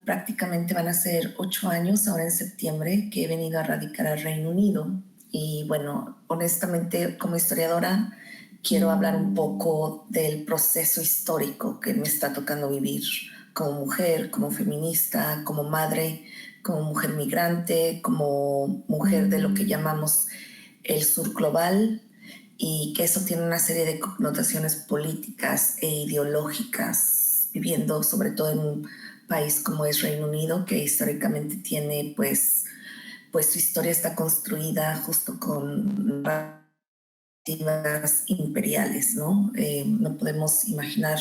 prácticamente van a ser 8 años, ahora en septiembre, que he venido a radicar al Reino Unido. Y bueno, honestamente, como historiadora, quiero hablar un poco del proceso histórico que me está tocando vivir como mujer, como feminista, como madre, como mujer migrante, como mujer de lo que llamamos el sur global, y que eso tiene una serie de connotaciones políticas e ideológicas, viviendo sobre todo en un país como es Reino Unido, que históricamente tiene pues su historia está construida justo con narrativas imperiales, ¿no? No podemos imaginar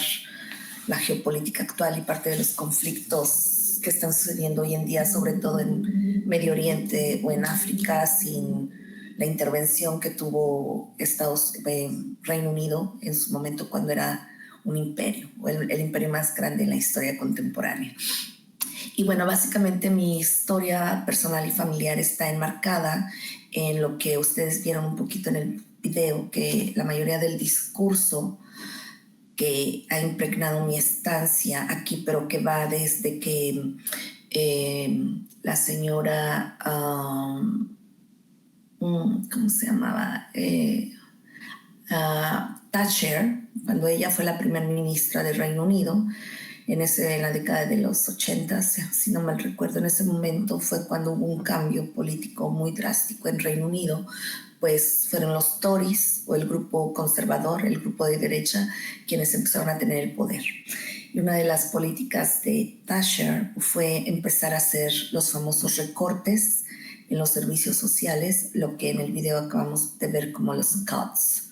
la geopolítica actual y parte de los conflictos que están sucediendo hoy en día, sobre todo en Medio Oriente o en África, sin la intervención que tuvo Reino Unido en su momento cuando era un imperio, o el imperio más grande en la historia contemporánea. Y bueno, básicamente mi historia personal y familiar está enmarcada en lo que ustedes vieron un poquito en el video, que la mayoría del discurso que ha impregnado mi estancia aquí, pero que va desde que la señora, ¿cómo se llamaba? Thatcher, cuando ella fue la primera ministra del Reino Unido, en la década de los 80, si no mal recuerdo, en ese momento fue cuando hubo un cambio político muy drástico en Reino Unido, pues fueron los Tories o el grupo conservador, el grupo de derecha, quienes empezaron a tener el poder. Y una de las políticas de Thatcher fue empezar a hacer los famosos recortes en los servicios sociales, lo que en el video acabamos de ver como los cuts.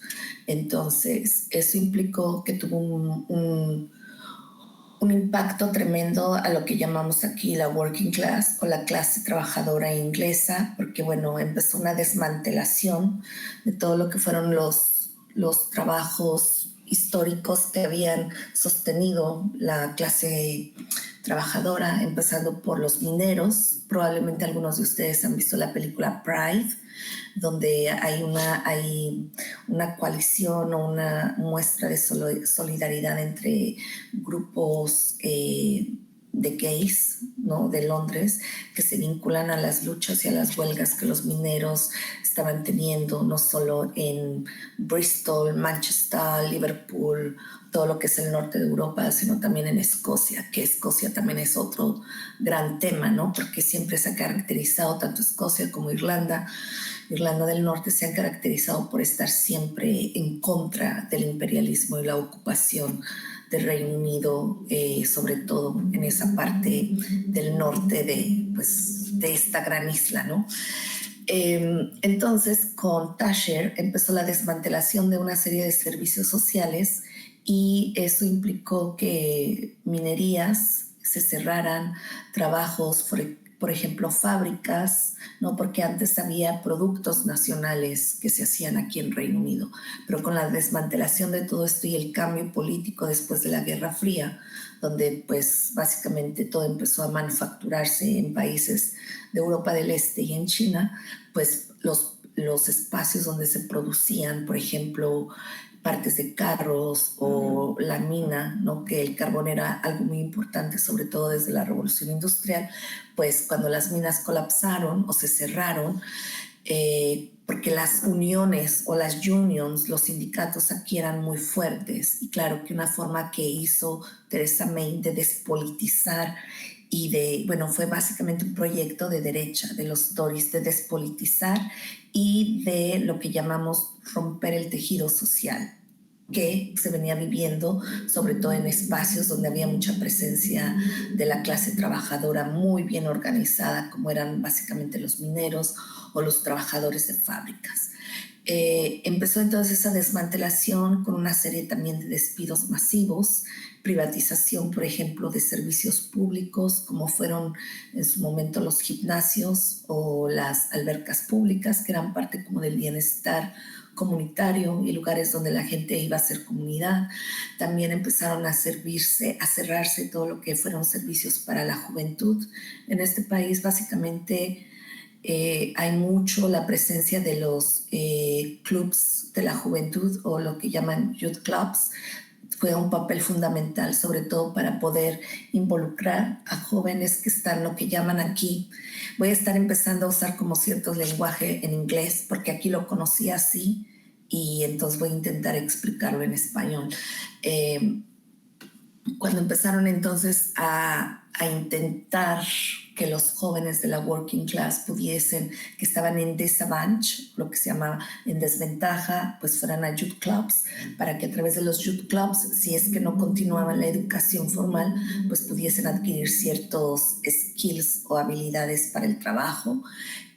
Entonces, eso implicó que tuvo un impacto tremendo a lo que llamamos aquí la working class o la clase trabajadora inglesa, porque bueno, empezó una desmantelación de todo lo que fueron los trabajos históricos que habían sostenido la clase trabajadora, empezando por los mineros. Probablemente algunos de ustedes han visto la película Pride, donde hay una coalición o una muestra de solidaridad entre grupos de gays, ¿no?, de Londres, que se vinculan a las luchas y a las huelgas que los mineros estaban teniendo, no solo en Bristol, Manchester, Liverpool, todo lo que es el norte de Europa, sino también en Escocia, que Escocia también es otro gran tema, ¿no?, porque siempre se ha caracterizado, tanto Escocia como Irlanda del Norte se han caracterizado por estar siempre en contra del imperialismo y la ocupación del Reino Unido, sobre todo en esa parte del norte de esta gran isla, ¿no? Entonces, con Thatcher empezó la desmantelación de una serie de servicios sociales y eso implicó que minerías se cerraran, trabajos, por ejemplo, fábricas, ¿no? Porque antes había productos nacionales que se hacían aquí en Reino Unido, pero con la desmantelación de todo esto y el cambio político después de la Guerra Fría, donde pues básicamente todo empezó a manufacturarse en países de Europa del Este y en China, pues los espacios donde se producían, por ejemplo, partes de carros o la mina, ¿no?, que el carbón era algo muy importante, sobre todo desde la Revolución Industrial, pues cuando las minas colapsaron o se cerraron, porque las uniones o las unions, los sindicatos aquí eran muy fuertes, y claro que una forma que hizo Theresa May de despolitizar fue básicamente un proyecto de derecha, de los Tories, de despolitizar y de lo que llamamos romper el tejido social que se venía viviendo, sobre todo en espacios donde había mucha presencia de la clase trabajadora muy bien organizada, como eran básicamente los mineros o los trabajadores de fábricas. Empezó entonces esa desmantelación con una serie también de despidos masivos, privatización, por ejemplo, de servicios públicos, como fueron en su momento los gimnasios o las albercas públicas, que eran parte como del bienestar comunitario y lugares donde la gente iba a hacer comunidad. También empezaron a cerrarse todo lo que fueron servicios para la juventud. En este país, básicamente, hay mucho la presencia de los clubs de la juventud o lo que llaman youth clubs, juega un papel fundamental, sobre todo para poder involucrar a jóvenes que están lo que llaman aquí. Voy a estar empezando a usar como cierto lenguaje en inglés, porque aquí lo conocí así, y entonces voy a intentar explicarlo en español. Eh, Cuando empezaron entonces a intentar que los jóvenes de la working class pudiesen, que estaban en disadvantage, lo que se llama en desventaja, pues fueran a youth clubs, para que a través de los youth clubs, si es que no continuaban la educación formal, pues pudiesen adquirir ciertos skills o habilidades para el trabajo.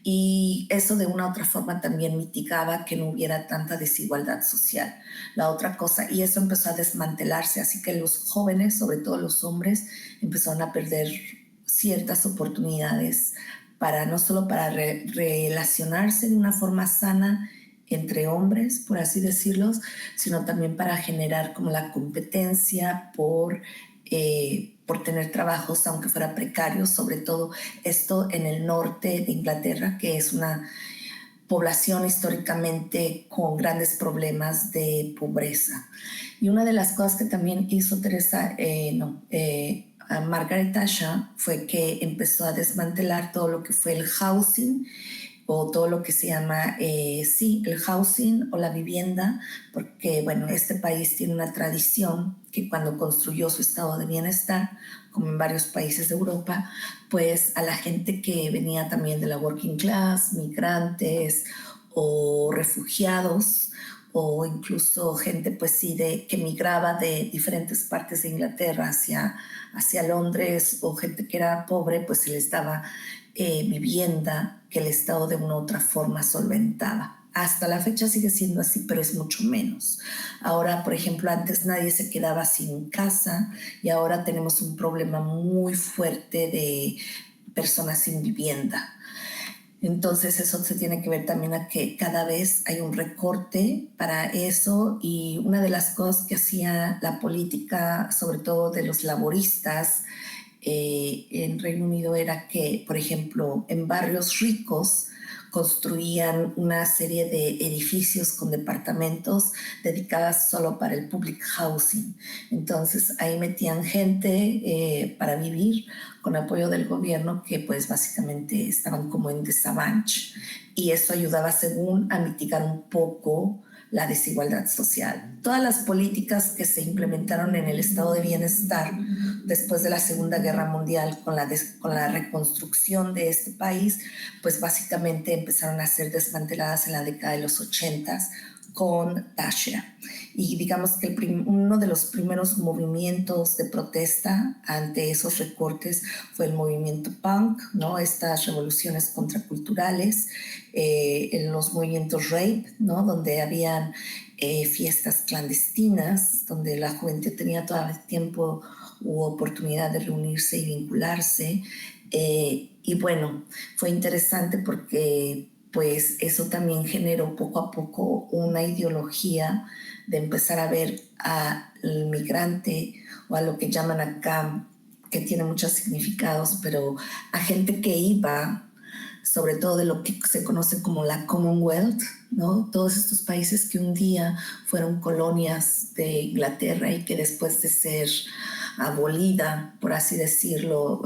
Y eso de una u otra forma también mitigaba que no hubiera tanta desigualdad social. La otra cosa, y eso empezó a desmantelarse, así que los jóvenes, sobre todo los hombres, empezaron a perder ciertas oportunidades para no solo para relacionarse de una forma sana entre hombres, por así decirlo, sino también para generar como la competencia por tener trabajos, aunque fuera precarios, sobre todo esto en el norte de Inglaterra, que es una población históricamente con grandes problemas de pobreza. Y una de las cosas que también hizo a Margaret Thatcher fue que empezó a desmantelar todo lo que fue el housing o todo lo que se llama, el housing o la vivienda, porque, bueno, este país tiene una tradición que cuando construyó su estado de bienestar, como en varios países de Europa, pues a la gente que venía también de la working class, migrantes o refugiados, o incluso gente, pues sí, que migraba de diferentes partes de Inglaterra hacia Londres, o gente que era pobre, pues se les daba vivienda que el Estado de una u otra forma solventaba. Hasta la fecha sigue siendo así, pero es mucho menos. Ahora, por ejemplo, antes nadie se quedaba sin casa y ahora tenemos un problema muy fuerte de personas sin vivienda. Entonces eso se tiene que ver también a que cada vez hay un recorte para eso, y una de las cosas que hacía la política, sobre todo de los laboristas en Reino Unido, era que, por ejemplo, en barrios ricos construían una serie de edificios con departamentos dedicadas solo para el public housing. Entonces ahí metían gente para vivir con apoyo del gobierno, que pues básicamente estaban como en desavanche, y eso ayudaba según a mitigar un poco la desigualdad social. Todas las políticas que se implementaron en el estado de bienestar después de la Segunda Guerra Mundial con la reconstrucción de este país, pues básicamente empezaron a ser desmanteladas en la década de los 80 con Thatcher. Y digamos que uno de los primeros movimientos de protesta ante esos recortes fue el movimiento punk, ¿no? Estas revoluciones contraculturales, en los movimientos rape, ¿no? Donde habían fiestas clandestinas, donde la juventud tenía todo el tiempo u oportunidad de reunirse y vincularse. Y bueno, fue interesante porque pues eso también generó poco a poco una ideología de empezar a ver al migrante, o a lo que llaman acá, que tiene muchos significados, pero a gente que iba, sobre todo de lo que se conoce como la Commonwealth, ¿no? Todos estos países que un día fueron colonias de Inglaterra y que después de ser abolida, por así decirlo,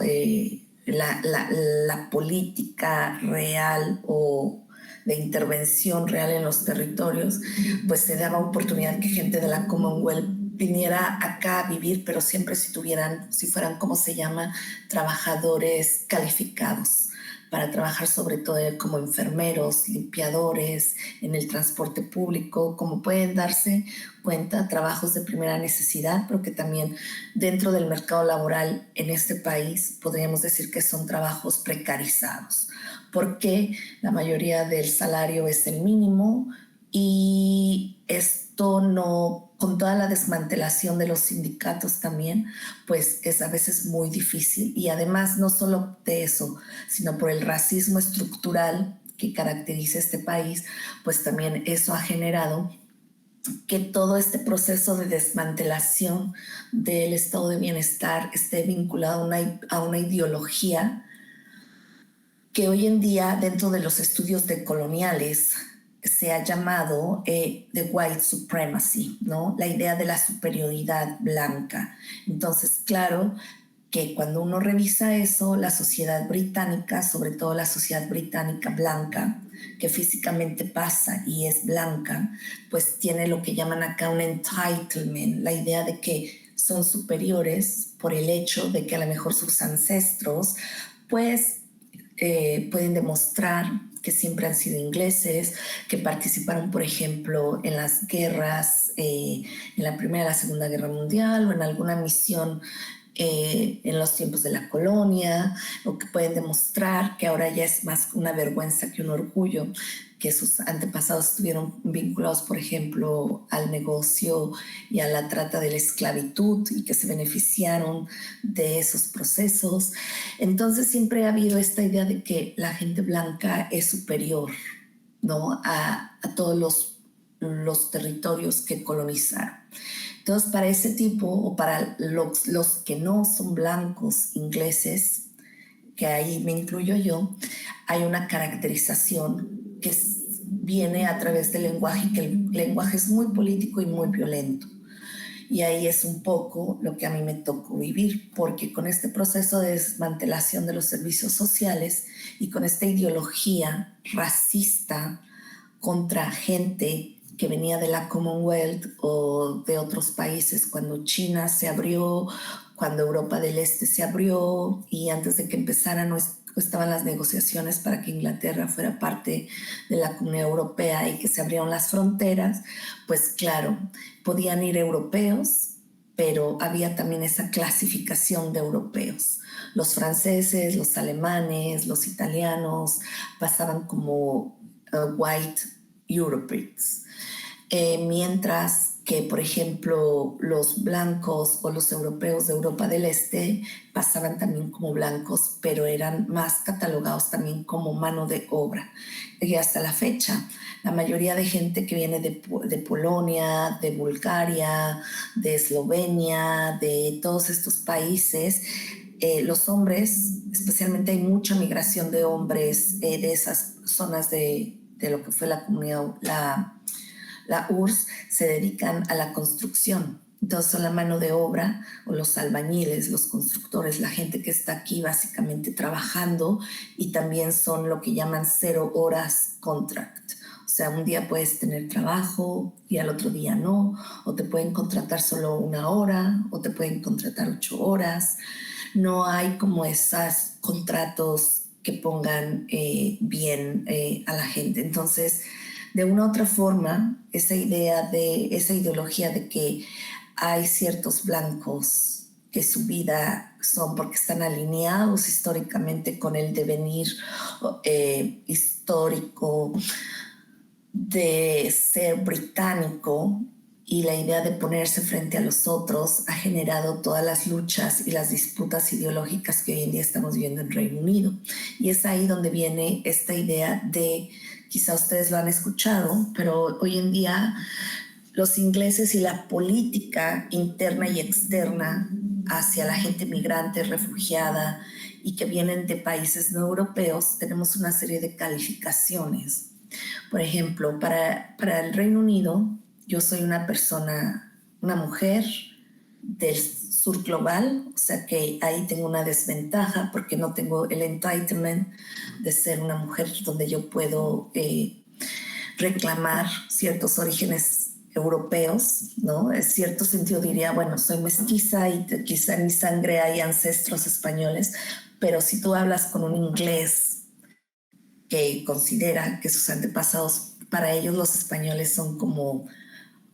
la política real o de intervención real en los territorios, pues se daba oportunidad que gente de la Commonwealth viniera acá a vivir, pero siempre si fueran, ¿cómo se llama?, trabajadores calificados para trabajar sobre todo como enfermeros, limpiadores, en el transporte público, como pueden darse cuenta, trabajos de primera necesidad, pero que también dentro del mercado laboral en este país podríamos decir que son trabajos precarizados, porque la mayoría del salario es el mínimo, y esto no, con toda la desmantelación de los sindicatos también, pues es a veces muy difícil. Y además no solo de eso, sino por el racismo estructural que caracteriza este país, pues también eso ha generado que todo este proceso de desmantelación del estado de bienestar esté vinculado a una ideología que hoy en día, dentro de los estudios decoloniales, se ha llamado the white supremacy, ¿no? La idea de la superioridad blanca. Entonces, claro que cuando uno revisa eso, la sociedad británica, sobre todo la sociedad británica blanca, que físicamente pasa y es blanca, pues tiene lo que llaman acá un entitlement, la idea de que son superiores por el hecho de que a lo mejor sus ancestros, pues pueden demostrar que siempre han sido ingleses, que participaron, por ejemplo, en las guerras, en la Primera y la Segunda Guerra Mundial o en alguna misión en los tiempos de la colonia, o que pueden demostrar que ahora ya es más una vergüenza que un orgullo, que sus antepasados estuvieron vinculados, por ejemplo, al negocio y a la trata de la esclavitud y que se beneficiaron de esos procesos. Entonces siempre ha habido esta idea de que la gente blanca es superior, ¿no? a todos los territorios que colonizaron. Entonces, para ese tipo, o para los que no son blancos ingleses, que ahí me incluyo yo, hay una caracterización que viene a través del lenguaje, que el lenguaje es muy político y muy violento. Y ahí es un poco lo que a mí me tocó vivir, porque con este proceso de desmantelación de los servicios sociales y con esta ideología racista contra gente que venía de la Commonwealth o de otros países, cuando China se abrió, cuando Europa del Este se abrió y antes de que empezaran estaban las negociaciones para que Inglaterra fuera parte de la Comunidad Europea y que se abrieron las fronteras, pues claro, podían ir europeos, pero había también esa clasificación de europeos. Los franceses, los alemanes, los italianos pasaban como white Europeans. Mientras que, por ejemplo, los blancos o los europeos de Europa del Este pasaban también como blancos, pero eran más catalogados también como mano de obra. Y hasta la fecha, la mayoría de gente que viene de Polonia, de Bulgaria, de Eslovenia, de todos estos países, los hombres, especialmente hay mucha migración de hombres de esas zonas de lo que fue la comunidad, la URSS, se dedican a la construcción. Entonces son la mano de obra o los albañiles, los constructores, la gente que está aquí básicamente trabajando, y también son lo que llaman 0 horas contract. O sea, un día puedes tener trabajo y al otro día no, o te pueden contratar solo 1 hora, o te pueden contratar 8 horas. No hay como esos contratos que pongan bien a la gente. Entonces, de una u otra forma, esa ideología de que hay ciertos blancos que su vida son porque están alineados históricamente con el devenir histórico de ser británico, y la idea de ponerse frente a los otros ha generado todas las luchas y las disputas ideológicas que hoy en día estamos viendo en Reino Unido. Y es ahí donde viene esta idea de, quizá ustedes lo han escuchado, pero hoy en día los ingleses y la política interna y externa hacia la gente migrante, refugiada y que vienen de países no europeos, tenemos una serie de calificaciones. Por ejemplo, para el Reino Unido, yo soy una persona, una mujer del sur global, o sea que ahí tengo una desventaja porque no tengo el entitlement de ser una mujer donde yo puedo reclamar ciertos orígenes europeos, ¿no? En cierto sentido diría, bueno, soy mestiza y quizá en mi sangre hay ancestros españoles, pero si tú hablas con un inglés que considera que sus antepasados, para ellos los españoles son como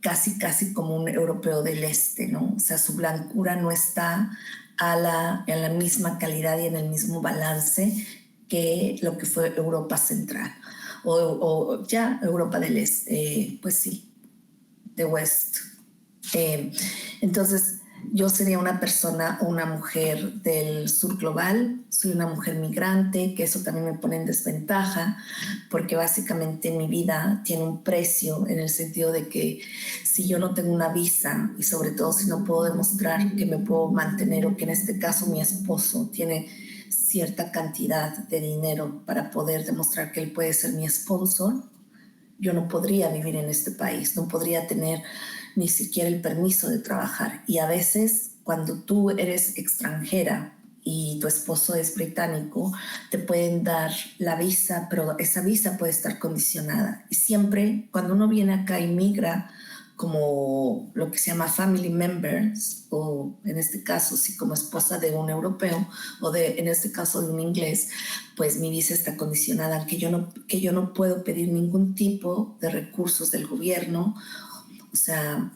casi como un europeo del este, ¿no? O sea, su blancura no está en la misma calidad y en el mismo balance que lo que fue Europa Central o ya Europa del Este, pues sí, de West. Eh, entonces, yo sería una persona o una mujer del sur global, soy una mujer migrante, que eso también me pone en desventaja, porque básicamente mi vida tiene un precio en el sentido de que si yo no tengo una visa y sobre todo si no puedo demostrar que me puedo mantener, o que en este caso mi esposo tiene cierta cantidad de dinero para poder demostrar que él puede ser mi sponsor, yo no podría vivir en este país, no podría tener ni siquiera el permiso de trabajar. Y a veces cuando tú eres extranjera y tu esposo es británico, te pueden dar la visa, pero esa visa puede estar condicionada. Y siempre cuando uno viene acá y migra como lo que se llama family members, o en este caso, sí, como esposa de un europeo, o en este caso de un inglés, pues mi visa está condicionada, que yo no puedo pedir ningún tipo de recursos del gobierno. O sea,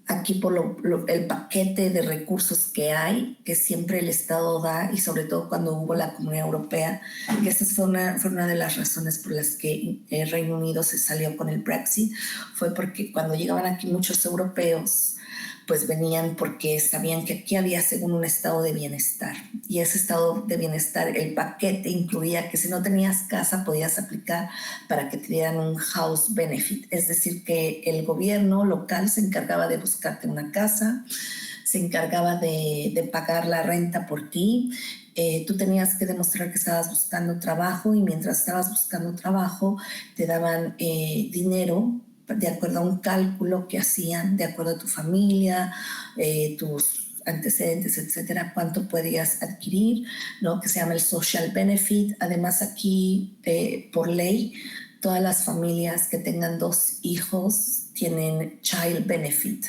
aquí por el paquete de recursos que hay, que siempre el Estado da, y sobre todo cuando hubo la Comunidad Europea, que esa fue una de las razones por las que el Reino Unido se salió con el Brexit, fue porque cuando llegaban aquí muchos europeos, pues venían porque sabían que aquí había según un estado de bienestar. Y ese estado de bienestar, el paquete incluía que si no tenías casa podías aplicar para que te dieran un house benefit. Es decir, que el gobierno local se encargaba de buscarte una casa, se encargaba de pagar la renta por ti. Tú tenías que demostrar que estabas buscando trabajo y mientras estabas buscando trabajo te daban dinero de acuerdo a un cálculo que hacían, de acuerdo a tu familia, tus antecedentes, etcétera, cuánto podías adquirir, ¿no? Que se llama el social benefit. Además aquí, por ley, todas las familias que tengan 2 hijos tienen child benefit.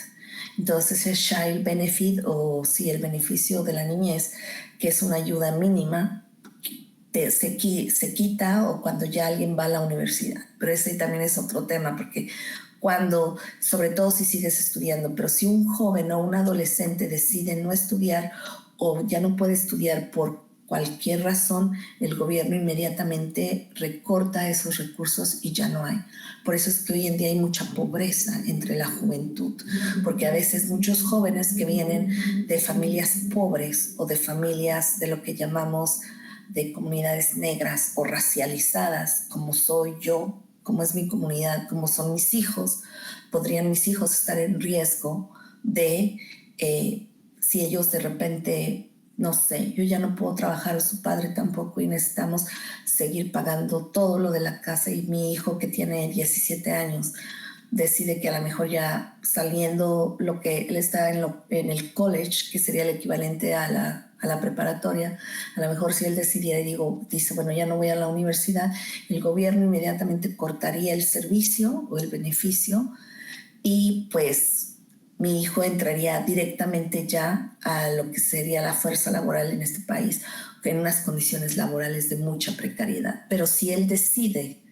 Entonces el child benefit, o sí, el beneficio de la niñez, que es una ayuda mínima, se quita o cuando ya alguien va a la universidad. Pero ese también es otro tema, porque cuando, sobre todo si sigues estudiando, pero si un joven o un adolescente decide no estudiar o ya no puede estudiar por cualquier razón, el gobierno inmediatamente recorta esos recursos y ya no hay. Por eso es que hoy en día hay mucha pobreza entre la juventud, porque a veces muchos jóvenes que vienen de familias pobres o de familias de lo que llamamos de comunidades negras o racializadas, como soy yo, como es mi comunidad, como son mis hijos, podrían mis hijos estar en riesgo de, si ellos de repente, no sé, yo ya no puedo trabajar, su padre tampoco, y necesitamos seguir pagando todo lo de la casa, y mi hijo que tiene 17 años decide que a lo mejor ya saliendo lo que él está en el college, que sería el equivalente a la preparatoria, a lo mejor si él decidiera y dice, bueno, ya no voy a la universidad, el gobierno inmediatamente cortaría el servicio o el beneficio y pues mi hijo entraría directamente ya a lo que sería la fuerza laboral en este país, en unas condiciones laborales de mucha precariedad. Pero si él decide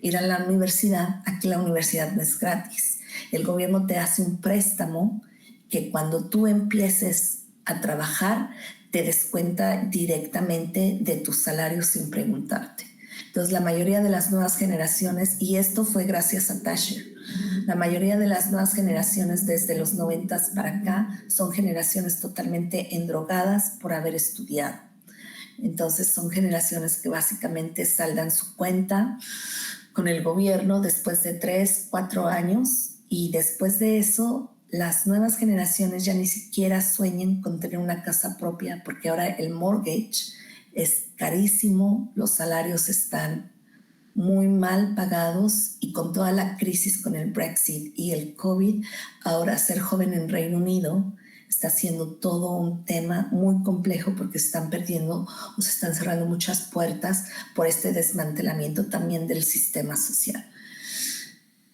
ir a la universidad, aquí la universidad no es gratis. El gobierno te hace un préstamo que cuando tú empieces a trabajar te descuenta directamente de tu salario sin preguntarte. Entonces la mayoría de las nuevas generaciones, y esto fue gracias a Thatcher, la mayoría de las nuevas generaciones desde los 90 para acá son generaciones totalmente endrogadas por haber estudiado. Entonces son generaciones que básicamente saldan su cuenta con el gobierno después de 3, 4 años, y después de eso las nuevas generaciones ya ni siquiera sueñan con tener una casa propia porque ahora el mortgage es carísimo, los salarios están muy mal pagados y con toda la crisis con el Brexit y el COVID, ahora ser joven en Reino Unido está siendo todo un tema muy complejo porque están perdiendo o se están cerrando muchas puertas por este desmantelamiento también del sistema social.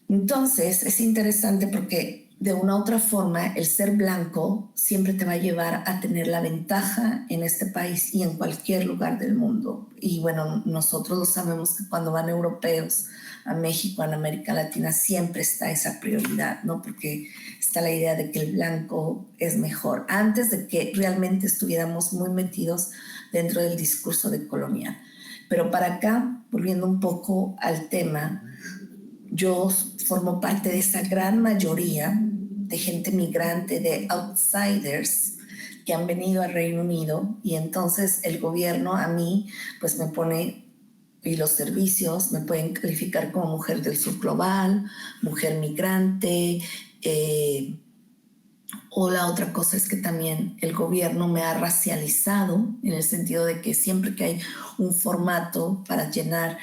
Entonces es interesante porque de una u otra forma el ser blanco siempre te va a llevar a tener la ventaja en este país y en cualquier lugar del mundo. Y bueno, nosotros lo sabemos que cuando van europeos a México, a América Latina, siempre está esa prioridad, ¿no? Porque está la idea de que el blanco es mejor, antes de que realmente estuviéramos muy metidos dentro del discurso de colonial. Pero para acá, volviendo un poco al tema, yo formo parte de esa gran mayoría de gente migrante, de outsiders que han venido al Reino Unido, y entonces el gobierno a mí pues me pone, y los servicios me pueden calificar como mujer del sur global, mujer migrante, o la otra cosa es que también el gobierno me ha racializado en el sentido de que siempre que hay un formato para llenar,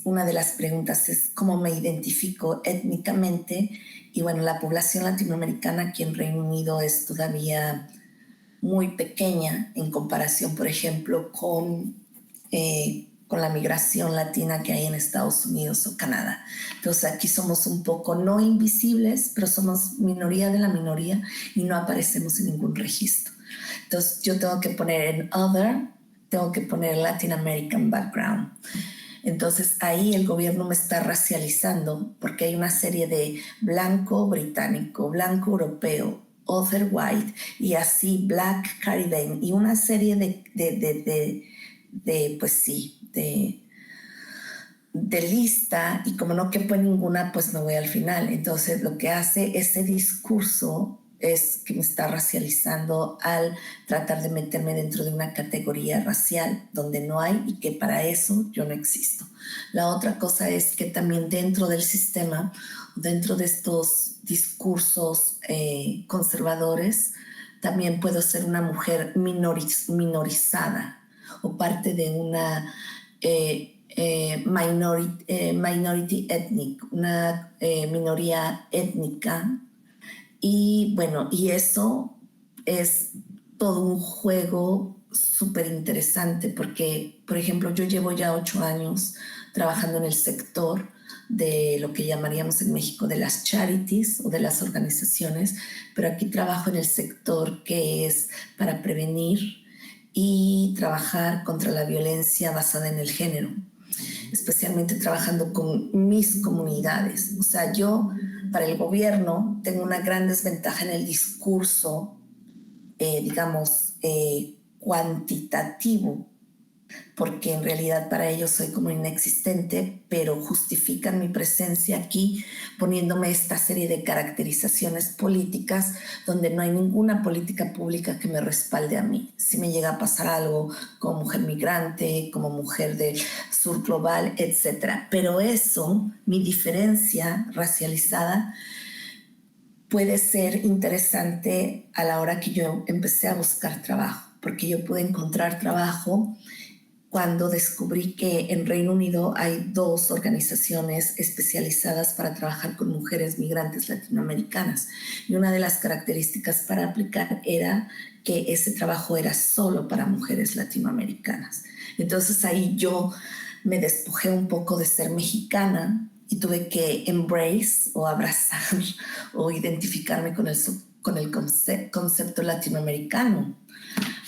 una de las preguntas es cómo me identifico étnicamente. Y bueno, la población latinoamericana aquí en Reino Unido es todavía muy pequeña en comparación, por ejemplo, con la migración latina que hay en Estados Unidos o Canadá. Entonces aquí somos un poco no invisibles, pero somos minoría de la minoría y no aparecemos en ningún registro. Entonces yo tengo que poner en other, tengo que poner Latin American background. Entonces ahí el gobierno me está racializando porque hay una serie de blanco británico, blanco europeo, other white y así black Caribbean y una serie de pues sí, de lista, y como no quepo en ninguna, pues me voy al final. Entonces lo que hace ese discurso es que me está racializando al tratar de meterme dentro de una categoría racial donde no hay y que para eso yo no existo. La otra cosa es que también dentro del sistema, dentro de estos discursos conservadores, también puedo ser una mujer minorizada o parte de una minority ethnic, una minoría étnica. Y bueno, y eso es todo un juego súper interesante porque, por ejemplo, yo llevo ya 8 años trabajando en el sector de lo que llamaríamos en México de las charities o de las organizaciones, pero aquí trabajo en el sector que es para prevenir y trabajar contra la violencia basada en el género, especialmente trabajando con mis comunidades. O sea, yo para el gobierno tengo una gran desventaja en el discurso, digamos, cuantitativo, porque en realidad para ellos soy como inexistente, pero justifican mi presencia aquí poniéndome esta serie de caracterizaciones políticas donde no hay ninguna política pública que me respalde a mí. Si me llega a pasar algo como mujer migrante, como mujer del sur global, etc. Pero eso, mi diferencia racializada, puede ser interesante a la hora que yo empecé a buscar trabajo, porque yo pude encontrar trabajo cuando descubrí que en Reino Unido hay 2 organizaciones especializadas para trabajar con mujeres migrantes latinoamericanas. Y una de las características para aplicar era que ese trabajo era solo para mujeres latinoamericanas. Entonces ahí yo me despojé un poco de ser mexicana y tuve que embrace o abrazar o identificarme con el concepto latinoamericano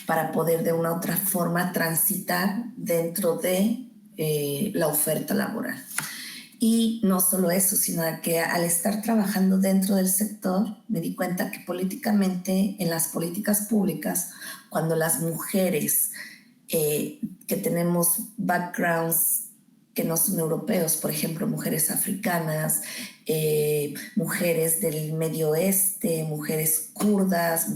para poder de una u otra forma transitar dentro de la oferta laboral. Y no solo eso, sino que al estar trabajando dentro del sector, me di cuenta que políticamente, en las políticas públicas, cuando las mujeres que tenemos backgrounds que no son europeos, por ejemplo, mujeres africanas, mujeres del Medio Oeste, mujeres kurdas,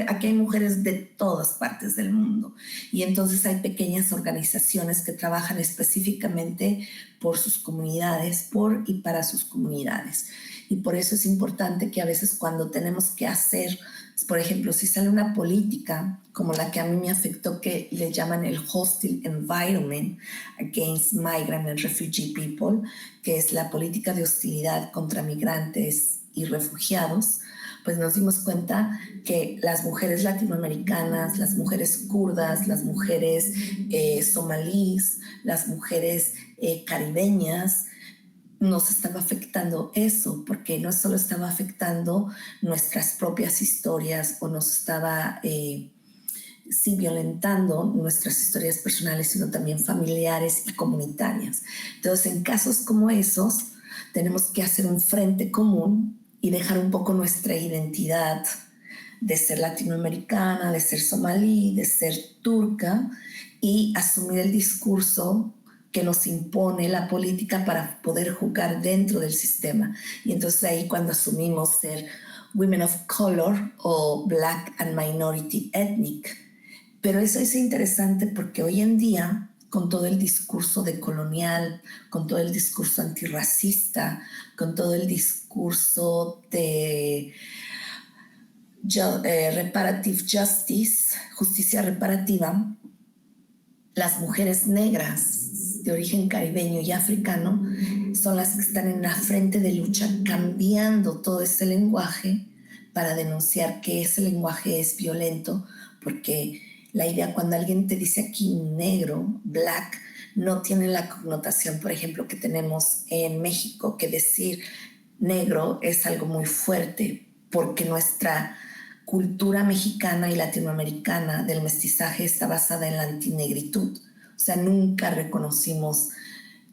aquí hay mujeres de todas partes del mundo. Y entonces hay pequeñas organizaciones que trabajan específicamente por sus comunidades, por y para sus comunidades. Y por eso es importante que a veces cuando tenemos que hacer, por ejemplo, si sale una política como la que a mí me afectó, que le llaman el Hostile Environment Against Migrant and Refugee People, que es la política de hostilidad contra migrantes y refugiados, pues nos dimos cuenta que las mujeres latinoamericanas, las mujeres kurdas, las mujeres somalíes, las mujeres caribeñas, nos estaba afectando eso, porque no solo estaba afectando nuestras propias historias o nos estaba sí violentando nuestras historias personales, sino también familiares y comunitarias. Entonces, en casos como esos, tenemos que hacer un frente común y dejar un poco nuestra identidad de ser latinoamericana, de ser somalí, de ser turca, y asumir el discurso que nos impone la política para poder jugar dentro del sistema. Y entonces ahí cuando asumimos ser women of color o black and minority ethnic. Pero eso es interesante porque hoy en día, con todo el discurso decolonial, con todo el discurso antirracista, con todo el discurso de reparative justice, justicia reparativa, las mujeres negras de origen caribeño y africano son las que están en la frente de lucha, cambiando todo ese lenguaje para denunciar que ese lenguaje es violento, porque la idea cuando alguien te dice aquí negro, black, no tiene la connotación, por ejemplo, que tenemos en México, que decir negro es algo muy fuerte, porque nuestra cultura mexicana y latinoamericana del mestizaje está basada en la antinegritud. O sea, nunca reconocimos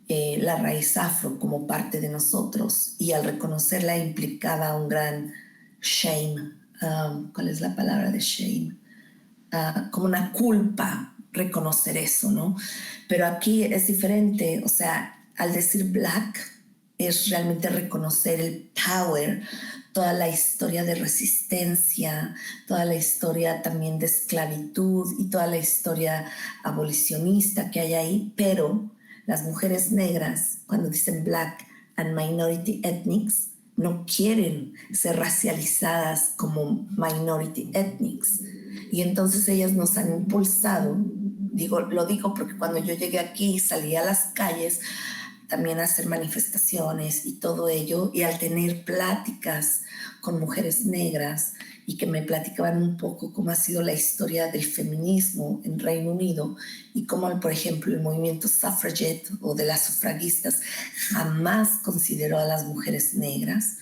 la raíz afro como parte de nosotros, y al reconocerla implicaba un gran shame. ¿Cuál es la palabra de shame? Como una culpa reconocer eso, ¿no? Pero aquí es diferente, o sea, al decir black es realmente reconocer el power, toda la historia de resistencia, toda la historia también de esclavitud y toda la historia abolicionista que hay ahí, pero las mujeres negras, cuando dicen black and minority ethnics, no quieren ser racializadas como minority ethnics. Y entonces ellas nos han impulsado, lo digo porque cuando yo llegué aquí salí a las calles también a hacer manifestaciones y todo ello, y al tener pláticas con mujeres negras y que me platicaban un poco cómo ha sido la historia del feminismo en Reino Unido y cómo, por ejemplo, el movimiento suffragette o de las sufragistas jamás consideró a las mujeres negras,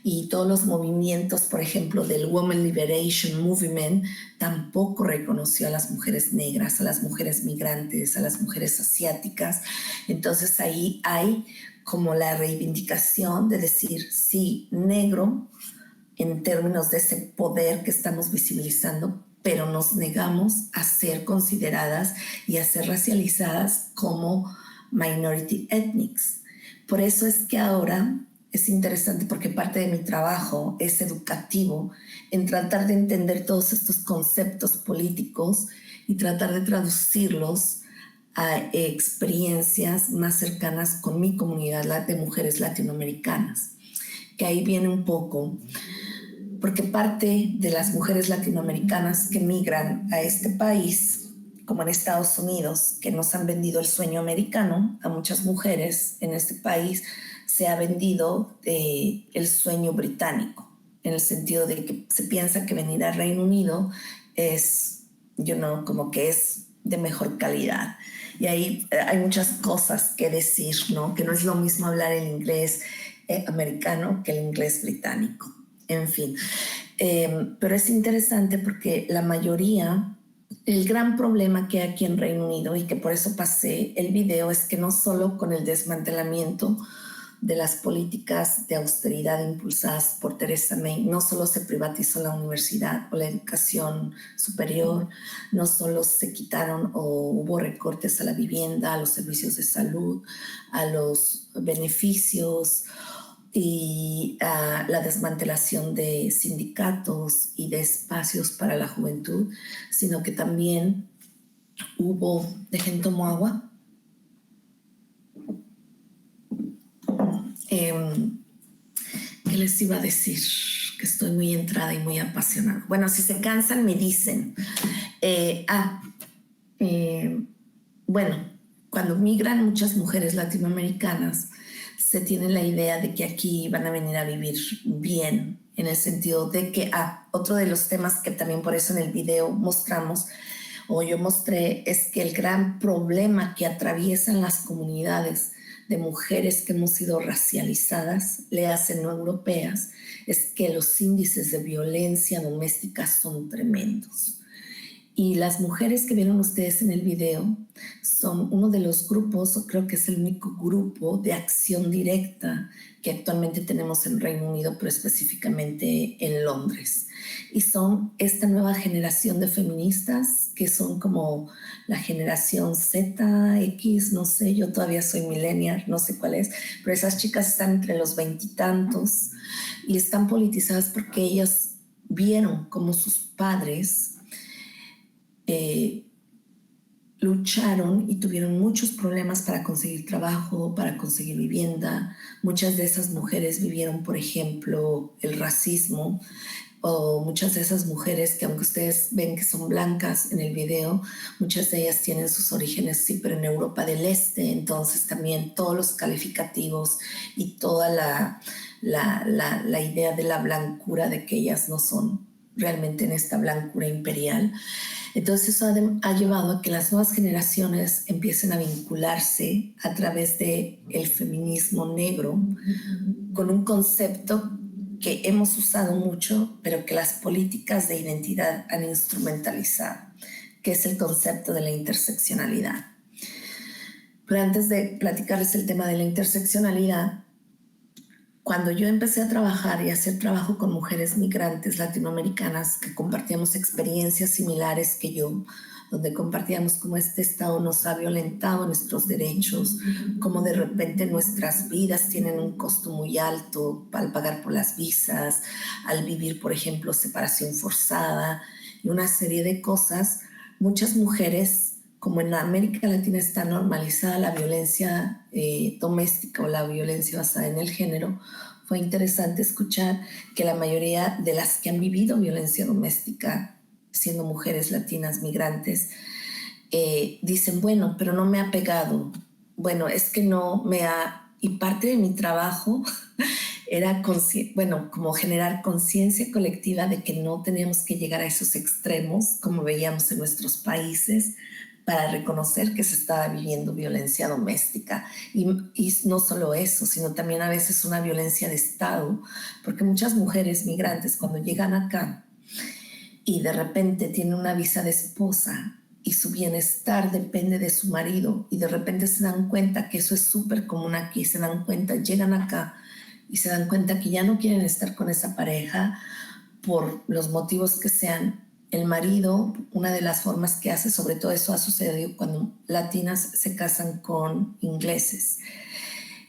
y todos los movimientos, por ejemplo, del Women Liberation Movement, tampoco reconoció a las mujeres negras, a las mujeres migrantes, a las mujeres asiáticas. Entonces ahí hay como la reivindicación de decir, sí, negro, en términos de ese poder que estamos visibilizando, pero nos negamos a ser consideradas y a ser racializadas como minority ethnics. Por eso es que ahora es interesante, porque parte de mi trabajo es educativo en tratar de entender todos estos conceptos políticos y tratar de traducirlos a experiencias más cercanas con mi comunidad de mujeres latinoamericanas, que ahí viene un poco, porque parte de las mujeres latinoamericanas que migran a este país, como en Estados Unidos, que nos han vendido el sueño americano, a muchas mujeres en este país se ha vendido el sueño británico, en el sentido de que se piensa que venir al Reino Unido es, como que es de mejor calidad. Y ahí hay muchas cosas que decir, ¿no? Que no es lo mismo hablar el inglés americano que el inglés británico. En fin, pero es interesante porque la mayoría, el gran problema que hay aquí en Reino Unido, y que por eso pasé el video, es que no solo con el desmantelamiento de las políticas de austeridad impulsadas por Theresa May, no solo se privatizó la universidad o la educación superior, no solo se quitaron o hubo recortes a la vivienda, a los servicios de salud, a los beneficios y a la desmantelación de sindicatos y de espacios para la juventud, sino que también hubo, dejen tomo agua, ¿qué les iba a decir? Que estoy muy entrada y muy apasionada. Bueno, si se cansan me dicen. Bueno, cuando migran muchas mujeres latinoamericanas, se tiene la idea de que aquí van a venir a vivir bien, en el sentido de que, otro de los temas que también por eso en el video mostramos, o yo mostré, es que el gran problema que atraviesan las comunidades de mujeres que hemos sido racializadas, le hacen no europeas, es que los índices de violencia doméstica son tremendos. Y las mujeres que vieron ustedes en el video son uno de los grupos, o creo que es el único grupo de acción directa que actualmente tenemos en Reino Unido, pero específicamente en Londres. Y son esta nueva generación de feministas que son como la generación Z, X, no sé, yo todavía soy millennial, no sé cuál es, pero esas chicas están entre los veintitantos y están politizadas porque ellas vieron como sus padres lucharon y tuvieron muchos problemas para conseguir trabajo, para conseguir vivienda. Muchas de esas mujeres vivieron, por ejemplo, el racismo o muchas de esas mujeres que aunque ustedes ven que son blancas en el video, muchas de ellas tienen sus orígenes sí, pero en Europa del Este, entonces también todos los calificativos y toda la idea de la blancura de que ellas no son realmente en esta blancura imperial. Entonces eso ha llevado a que las nuevas generaciones empiecen a vincularse a través del feminismo negro con un concepto que hemos usado mucho, pero que las políticas de identidad han instrumentalizado, que es el concepto de la interseccionalidad. Pero antes de platicarles el tema de la interseccionalidad, cuando yo empecé a trabajar y a hacer trabajo con mujeres migrantes latinoamericanas que compartíamos experiencias similares que yo, donde compartíamos cómo este Estado nos ha violentado nuestros derechos, cómo de repente nuestras vidas tienen un costo muy alto al pagar por las visas, al vivir, por ejemplo, separación forzada y una serie de cosas, muchas mujeres, como en América Latina está normalizada la violencia doméstica o la violencia basada en el género, fue interesante escuchar que la mayoría de las que han vivido violencia doméstica, siendo mujeres latinas migrantes, dicen, bueno, pero no me ha pegado. Bueno, es que no me ha... Y parte de mi trabajo era, bueno, como generar conciencia colectiva de que no teníamos que llegar a esos extremos, como veíamos en nuestros países, para reconocer que se estaba viviendo violencia doméstica. Y no solo eso, sino también a veces una violencia de Estado, porque muchas mujeres migrantes cuando llegan acá y de repente tienen una visa de esposa y su bienestar depende de su marido y de repente se dan cuenta que eso es súper común aquí, se dan cuenta, llegan acá y se dan cuenta que ya no quieren estar con esa pareja por los motivos que sean. El marido, una de las formas que hace, sobre todo eso ha sucedido cuando latinas se casan con ingleses.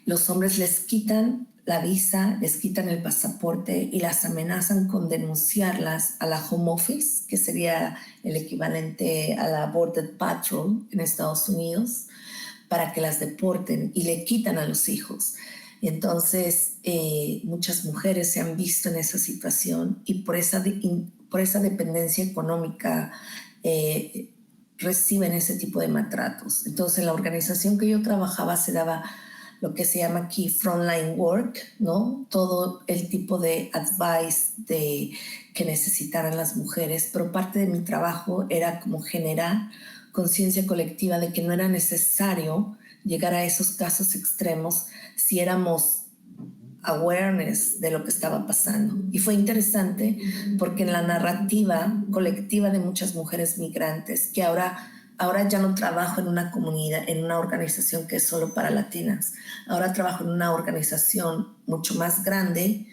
Los hombres les quitan la visa, les quitan el pasaporte y las amenazan con denunciarlas a la Home Office, que sería el equivalente a la Border Patrol en Estados Unidos, para que las deporten y le quitan a los hijos. Entonces, muchas mujeres se han visto en esa situación y por esa dependencia económica reciben ese tipo de maltratos. Entonces, en la organización que yo trabajaba se daba lo que se llama aquí frontline work, ¿no? Todo el tipo de advice que necesitaran las mujeres, pero parte de mi trabajo era como generar conciencia colectiva de que no era necesario llegar a esos casos extremos si éramos awareness de lo que estaba pasando. Y fue interesante porque en la narrativa colectiva de muchas mujeres migrantes, que ahora ya no trabajo en una comunidad, en una organización que es solo para latinas, ahora trabajo en una organización mucho más grande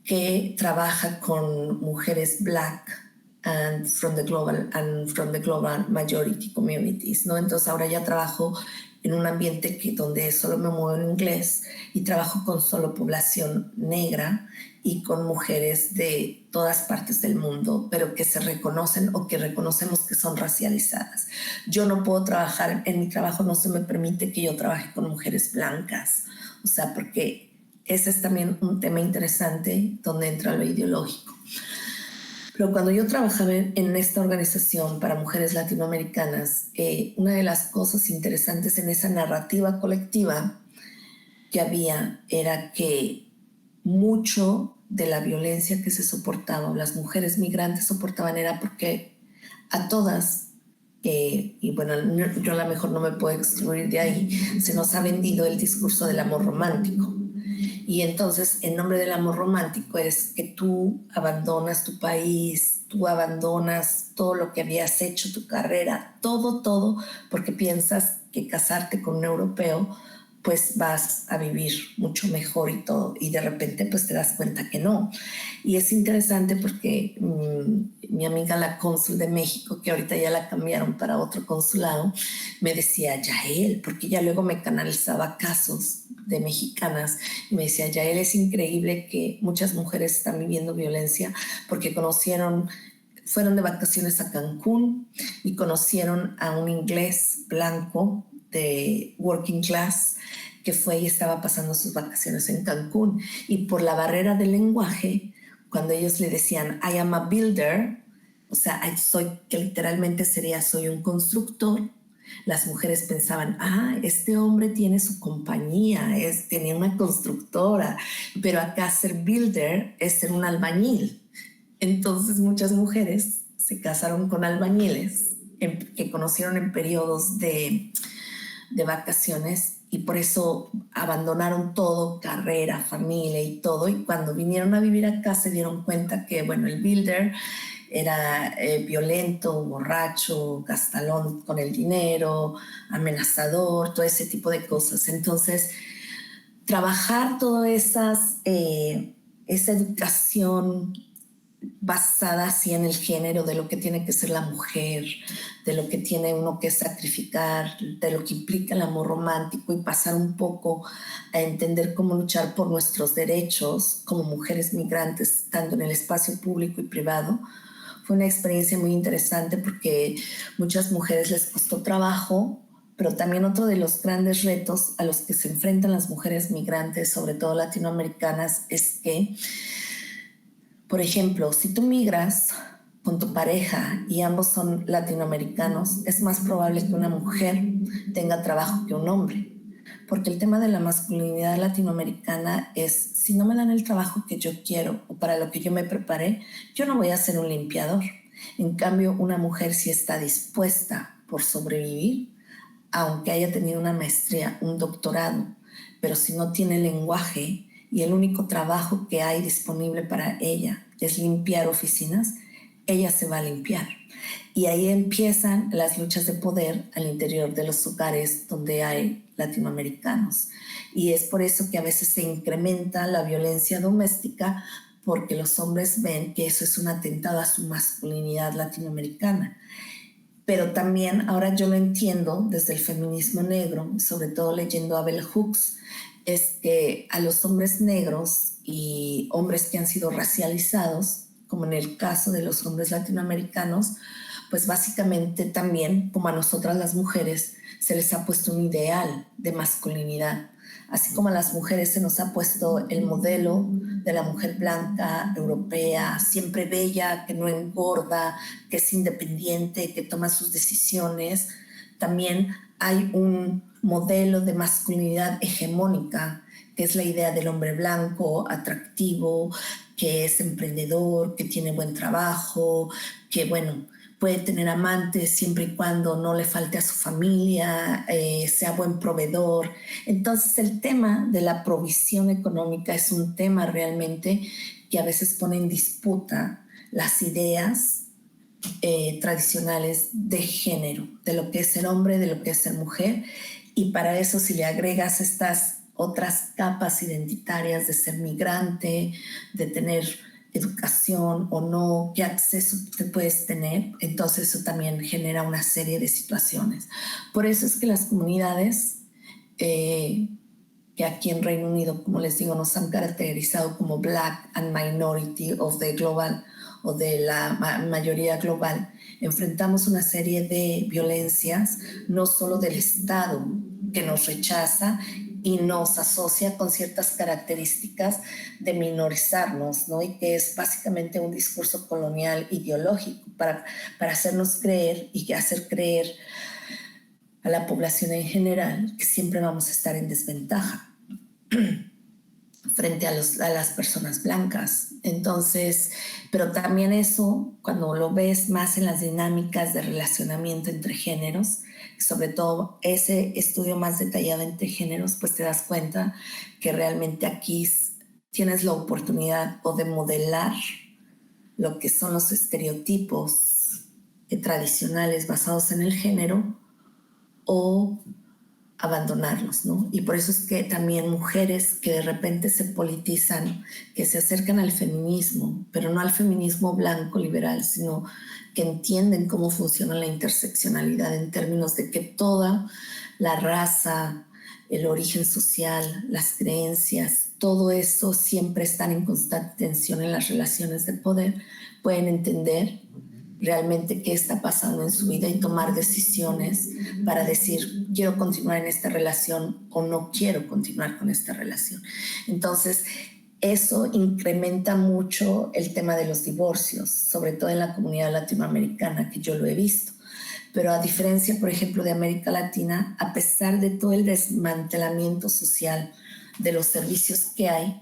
que trabaja con mujeres black and from the global majority communities, ¿no? Entonces ahora ya trabajo en un ambiente donde solo me muevo en inglés y trabajo con solo población negra y con mujeres de todas partes del mundo, pero que se reconocen o que reconocemos que son racializadas. Yo no puedo trabajar, en mi trabajo no se me permite que yo trabaje con mujeres blancas, o sea, porque ese es también un tema interesante donde entra lo ideológico. Pero cuando yo trabajaba en esta organización para mujeres latinoamericanas, una de las cosas interesantes en esa narrativa colectiva que había era que mucho de la violencia que se soportaba, o las mujeres migrantes soportaban, era porque a todas, y bueno, yo a lo mejor no me puedo excluir de ahí, se nos ha vendido el discurso del amor romántico. Y entonces, en nombre del amor romántico, es que tú abandonas tu país, tú abandonas todo lo que habías hecho, tu carrera, todo, porque piensas que casarte con un europeo, pues vas a vivir mucho mejor y todo. Y de repente, pues te das cuenta que no. Y es interesante porque mi amiga, la cónsul de México, que ahorita ya la cambiaron para otro consulado, me decía, Yael, porque ya luego me canalizaba casos de mexicanas y me decía, Yael, es increíble que muchas mujeres están viviendo violencia porque fueron de vacaciones a Cancún y conocieron a un inglés blanco de working class que fue y estaba pasando sus vacaciones en Cancún, y por la barrera del lenguaje, cuando ellos le decían I am a builder, o sea, soy, que literalmente sería soy un constructor, las mujeres pensaban, este hombre tiene su compañía, tenía una constructora, pero acá ser builder es ser un albañil. Entonces muchas mujeres se casaron con albañiles que conocieron en periodos de vacaciones y por eso abandonaron todo, carrera, familia y todo. Y cuando vinieron a vivir acá se dieron cuenta que, bueno, el builder era violento, borracho, gastalón con el dinero, amenazador, todo ese tipo de cosas. Entonces, trabajar toda esa educación basada así en el género, de lo que tiene que ser la mujer, de lo que tiene uno que sacrificar, de lo que implica el amor romántico y pasar un poco a entender cómo luchar por nuestros derechos como mujeres migrantes, tanto en el espacio público y privado. Fue una experiencia muy interesante porque muchas mujeres les costó trabajo, pero también otro de los grandes retos a los que se enfrentan las mujeres migrantes, sobre todo latinoamericanas, es que, por ejemplo, si tú migras con tu pareja y ambos son latinoamericanos, es más probable que una mujer tenga trabajo que un hombre. Porque el tema de la masculinidad latinoamericana es, si no me dan el trabajo que yo quiero o para lo que yo me preparé, yo no voy a ser un limpiador. En cambio, una mujer sí está dispuesta por sobrevivir, aunque haya tenido una maestría, un doctorado, pero si no tiene lenguaje y el único trabajo que hay disponible para ella es limpiar oficinas, ella se va a limpiar. Y ahí empiezan las luchas de poder al interior de los hogares donde hay latinoamericanos. Y es por eso que a veces se incrementa la violencia doméstica, porque los hombres ven que eso es un atentado a su masculinidad latinoamericana. Pero también ahora yo lo entiendo desde el feminismo negro, sobre todo leyendo a Bell Hooks, es que a los hombres negros y hombres que han sido racializados, como en el caso de los hombres latinoamericanos, pues básicamente también, como a nosotras las mujeres, se les ha puesto un ideal de masculinidad. Así como a las mujeres se nos ha puesto el modelo de la mujer blanca, europea, siempre bella, que no engorda, que es independiente, que toma sus decisiones, también hay un modelo de masculinidad hegemónica, que es la idea del hombre blanco, atractivo, que es emprendedor, que tiene buen trabajo, que, bueno, puede tener amantes siempre y cuando no le falte a su familia, sea buen proveedor. Entonces el tema de la provisión económica es un tema realmente que a veces pone en disputa las ideas tradicionales de género, de lo que es ser hombre, de lo que es ser mujer. Y para eso, si le agregas estas otras capas identitarias de ser migrante, de tener educación o no, qué acceso te puedes tener, entonces eso también genera una serie de situaciones. Por eso es que las comunidades que aquí en Reino Unido, como les digo, nos han caracterizado como Black and Minority of the Global o de la mayoría global, enfrentamos una serie de violencias, no solo del Estado que nos rechaza y nos asocia con ciertas características de minorizarnos, ¿no? Y que es básicamente un discurso colonial ideológico para hacernos creer y hacer creer a la población en general que siempre vamos a estar en desventaja frente a las personas blancas. Entonces, pero también eso, cuando lo ves más en las dinámicas de relacionamiento entre géneros, sobre todo ese estudio más detallado entre géneros, pues te das cuenta que realmente aquí tienes la oportunidad o de modelar lo que son los estereotipos tradicionales basados en el género o abandonarlos, ¿no? Y por eso es que también mujeres que de repente se politizan, que se acercan al feminismo, pero no al feminismo blanco liberal, sino que entienden cómo funciona la interseccionalidad en términos de que toda la raza, el origen social, las creencias, todo eso siempre están en constante tensión en las relaciones de poder, pueden entender realmente qué está pasando en su vida y tomar decisiones para decir, quiero continuar en esta relación o no quiero continuar con esta relación. Entonces, eso incrementa mucho el tema de los divorcios, sobre todo en la comunidad latinoamericana, que yo lo he visto. Pero a diferencia, por ejemplo, de América Latina, a pesar de todo el desmantelamiento social de los servicios que hay,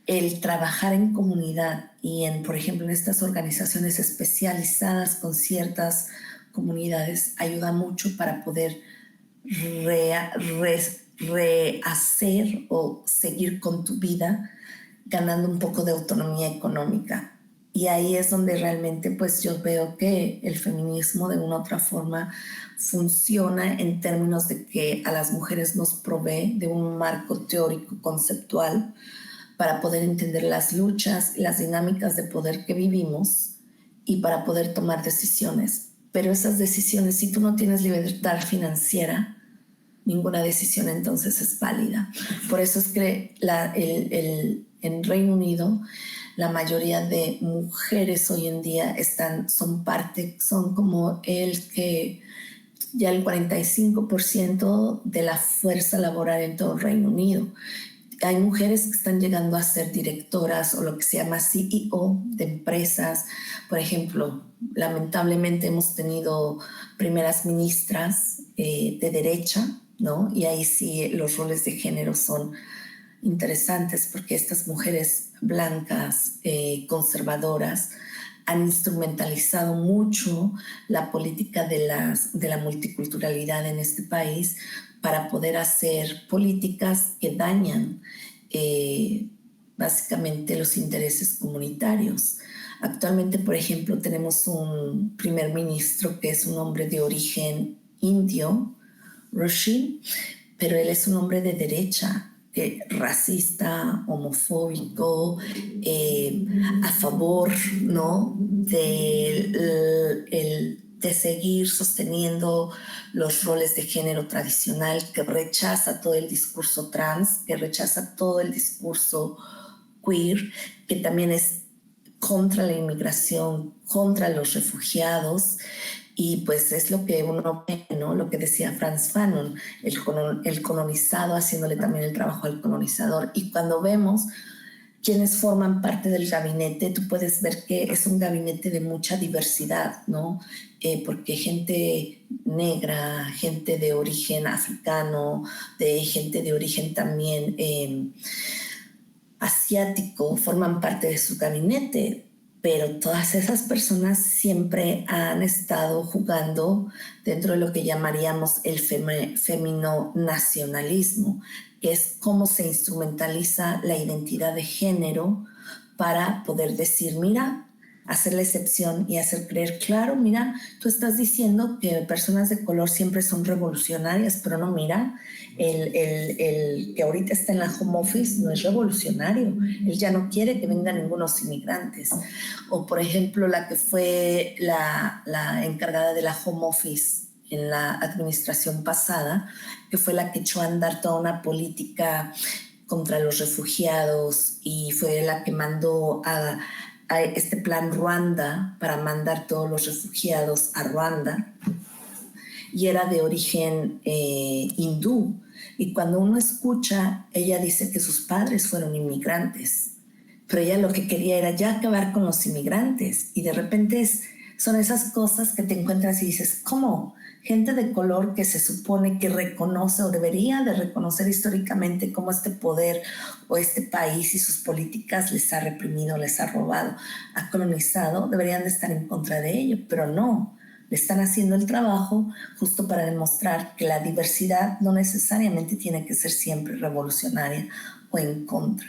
el trabajar en comunidad y por ejemplo, en estas organizaciones especializadas con ciertas comunidades ayuda mucho para poder rehacer o seguir con tu vida ganando un poco de autonomía económica. Y ahí es donde realmente pues yo veo que el feminismo de una u otra forma funciona en términos de que a las mujeres nos provee de un marco teórico conceptual para poder entender las luchas, las dinámicas de poder que vivimos y para poder tomar decisiones. Pero esas decisiones, si tú no tienes libertad financiera, ninguna decisión entonces es válida. Por eso es que en Reino Unido la mayoría de mujeres hoy en día son como ya el 45% de la fuerza laboral en todo el Reino Unido. Hay mujeres que están llegando a ser directoras o lo que se llama CEO de empresas. Por ejemplo, lamentablemente hemos tenido primeras ministras de derecha, ¿no? Y ahí sí los roles de género son interesantes porque estas mujeres blancas, conservadoras, han instrumentalizado mucho la política de la multiculturalidad en este país para poder hacer políticas que dañan básicamente los intereses comunitarios. Actualmente, por ejemplo, tenemos un primer ministro que es un hombre de origen indio, Rishi, pero él es un hombre de derecha, racista, homofóbico, a favor, ¿no? De seguir sosteniendo los roles de género tradicional, que rechaza todo el discurso trans, que rechaza todo el discurso queer, que también es contra la inmigración, contra los refugiados. Y pues es lo que uno ve, ¿no? Lo que decía Frantz Fanon, el colonizado haciéndole también el trabajo al colonizador. Y cuando vemos quienes forman parte del gabinete, tú puedes ver que es un gabinete de mucha diversidad, ¿no? Porque gente negra, gente de origen africano, gente de origen también asiático, forman parte de su gabinete. Pero todas esas personas siempre han estado jugando dentro de lo que llamaríamos el feminonacionalismo, que es cómo se instrumentaliza la identidad de género para poder decir, mira, hacer la excepción y hacer creer, claro, mira, tú estás diciendo que personas de color siempre son revolucionarias, pero no, mira, el que ahorita está en la home office no es revolucionario, él ya no quiere que vengan ningunos inmigrantes. O por ejemplo, la que fue la encargada de la home office en la administración pasada, que fue la que echó a andar toda una política contra los refugiados y fue la que mandó a este plan Ruanda para mandar todos los refugiados a Ruanda, y era de origen hindú. Y cuando uno escucha, ella dice que sus padres fueron inmigrantes, pero ella lo que quería era ya acabar con los inmigrantes. Y de repente son esas cosas que te encuentras y dices, ¿cómo? Gente de color que se supone que reconoce o debería de reconocer históricamente cómo este poder o este país y sus políticas les ha reprimido, les ha robado, ha colonizado, deberían de estar en contra de ello, pero no. Le están haciendo el trabajo justo para demostrar que la diversidad no necesariamente tiene que ser siempre revolucionaria o en contra.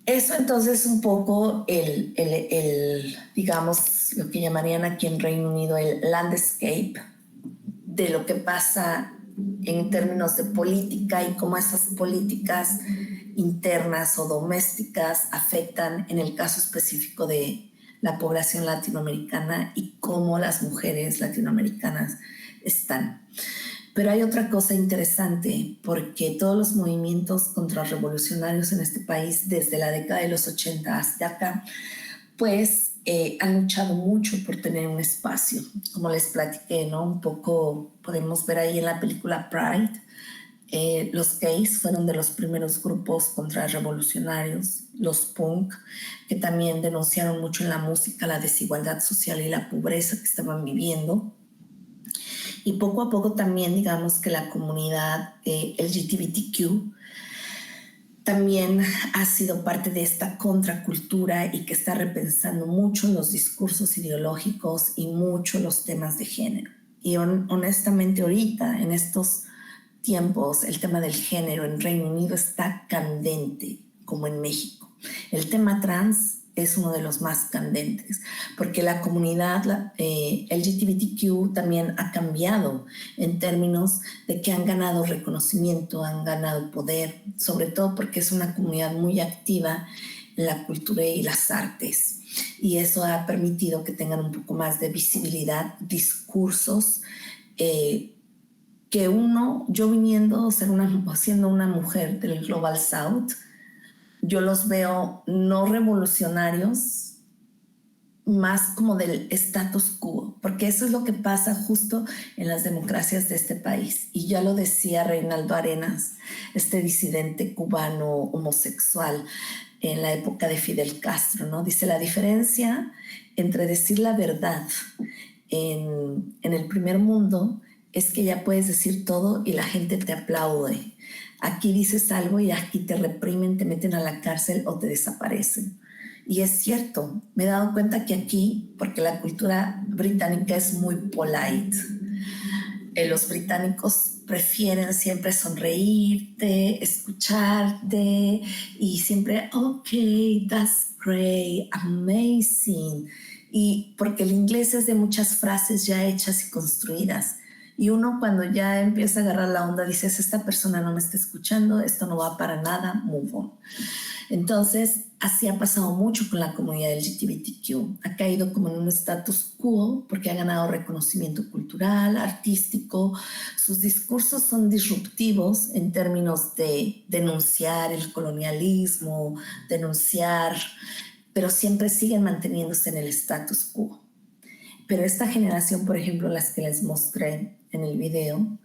Eso entonces un poco digamos, lo que llamarían aquí en Reino Unido el landscape de lo que pasa en términos de política y cómo esas políticas internas o domésticas afectan en el caso específico de la población latinoamericana y cómo las mujeres latinoamericanas están. Pero hay otra cosa interesante, porque todos los movimientos contrarrevolucionarios en este país, desde la década de los 80 hasta acá, pues han luchado mucho por tener un espacio. Como les platiqué, ¿no? Un poco podemos ver ahí en la película Pride, Los gays fueron de los primeros grupos contrarrevolucionarios, los punk, que también denunciaron mucho en la música la desigualdad social y la pobreza que estaban viviendo. Y poco a poco también, digamos que la comunidad LGBTQ también ha sido parte de esta contracultura y que está repensando mucho los discursos ideológicos y mucho los temas de género. Y honestamente ahorita, en estos tiempos, el tema del género en Reino Unido está candente, como en México. El tema trans es uno de los más candentes, porque la comunidad LGBTQ también ha cambiado en términos de que han ganado reconocimiento, han ganado poder, sobre todo porque es una comunidad muy activa en la cultura y las artes. Y eso ha permitido que tengan un poco más de visibilidad, discursos que yo viniendo, siendo una mujer del Global South, yo los veo no revolucionarios, más como del status quo, porque eso es lo que pasa justo en las democracias de este país. Y ya lo decía Reinaldo Arenas, este disidente cubano homosexual en la época de Fidel Castro, ¿no? Dice, la diferencia entre decir la verdad en el primer mundo es que ya puedes decir todo y la gente te aplaude. Aquí dices algo y aquí te reprimen, te meten a la cárcel o te desaparecen. Y es cierto, me he dado cuenta que aquí, porque la cultura británica es muy polite, los británicos prefieren siempre sonreírte, escucharte y siempre, ok, that's great, amazing. Y porque el inglés es de muchas frases ya hechas y construidas. Y uno cuando ya empieza a agarrar la onda, dices, esta persona no me está escuchando, esto no va para nada, move on. Entonces, así ha pasado mucho con la comunidad LGBTQ. Ha caído como en un status quo porque ha ganado reconocimiento cultural, artístico. Sus discursos son disruptivos en términos de denunciar el colonialismo, pero siempre siguen manteniéndose en el status quo. Pero esta generación, por ejemplo, las que les mostré en el video,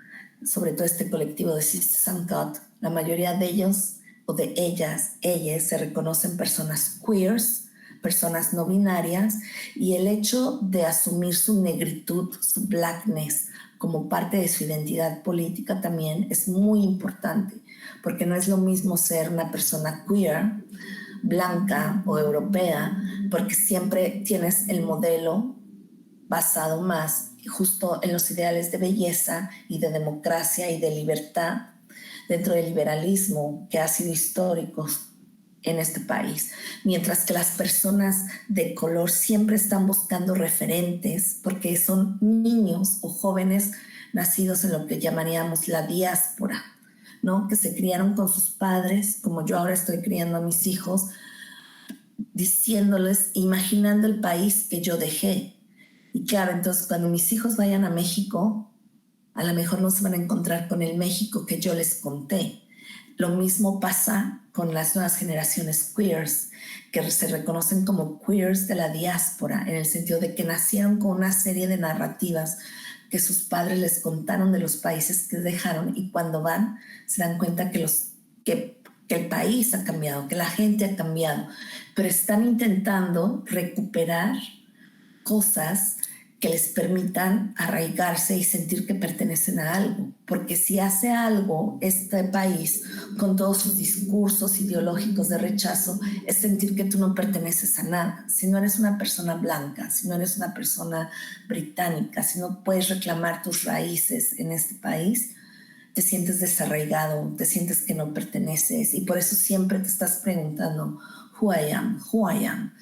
sobre todo este colectivo de Sisters Uncut, la mayoría de ellos o de ellas se reconocen personas queers, personas no binarias, y el hecho de asumir su negritud, su blackness, como parte de su identidad política también es muy importante, porque no es lo mismo ser una persona queer, blanca o europea, porque siempre tienes el modelo basado más justo en los ideales de belleza y de democracia y de libertad dentro del liberalismo que ha sido histórico en este país, mientras que las personas de color siempre están buscando referentes porque son niños o jóvenes nacidos en lo que llamaríamos la diáspora, ¿no? Que se criaron con sus padres, como yo ahora estoy criando a mis hijos, diciéndoles, imaginando el país que yo dejé. Y claro, entonces cuando mis hijos vayan a México, a lo mejor no se van a encontrar con el México que yo les conté. Lo mismo pasa con las nuevas generaciones queers, que se reconocen como queers de la diáspora, en el sentido de que nacieron con una serie de narrativas que sus padres les contaron de los países que dejaron, y cuando van se dan cuenta que el país ha cambiado, que la gente ha cambiado, pero están intentando recuperar cosas que les permitan arraigarse y sentir que pertenecen a algo. Porque si hace algo este país con todos sus discursos ideológicos de rechazo, es sentir que tú no perteneces a nada. Si no eres una persona blanca, si no eres una persona británica, si no puedes reclamar tus raíces en este país, te sientes desarraigado, te sientes que no perteneces, y por eso siempre te estás preguntando, who I am, who I am.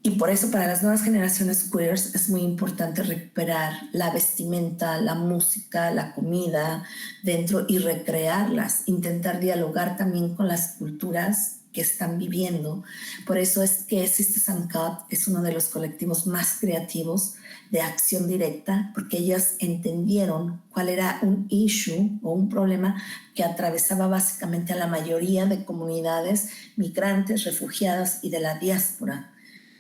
Y por eso para las nuevas generaciones queers es muy importante recuperar la vestimenta, la música, la comida dentro y recrearlas, intentar dialogar también con las culturas que están viviendo. Por eso es que Sisters Uncut es uno de los colectivos más creativos de acción directa, porque ellas entendieron cuál era un issue o un problema que atravesaba básicamente a la mayoría de comunidades migrantes, refugiadas y de la diáspora.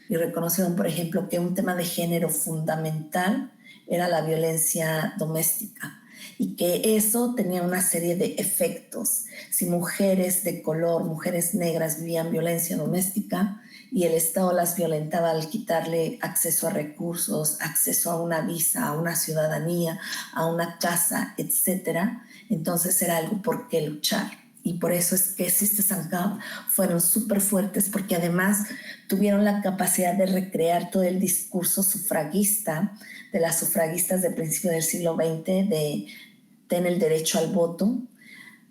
Y reconocieron, por ejemplo, que un tema de género fundamental era la violencia doméstica. y que eso tenía una serie de efectos. Si mujeres de color, mujeres negras vivían violencia doméstica y el Estado las violentaba al quitarle acceso a recursos, acceso a una visa, a una ciudadanía, a una casa, etcétera, entonces era algo por qué luchar. Y por eso es que Sisters and God fueron súper fuertes, porque además tuvieron la capacidad de recrear todo el discurso sufragista de las sufragistas del principio del siglo XX, de ten el derecho al voto.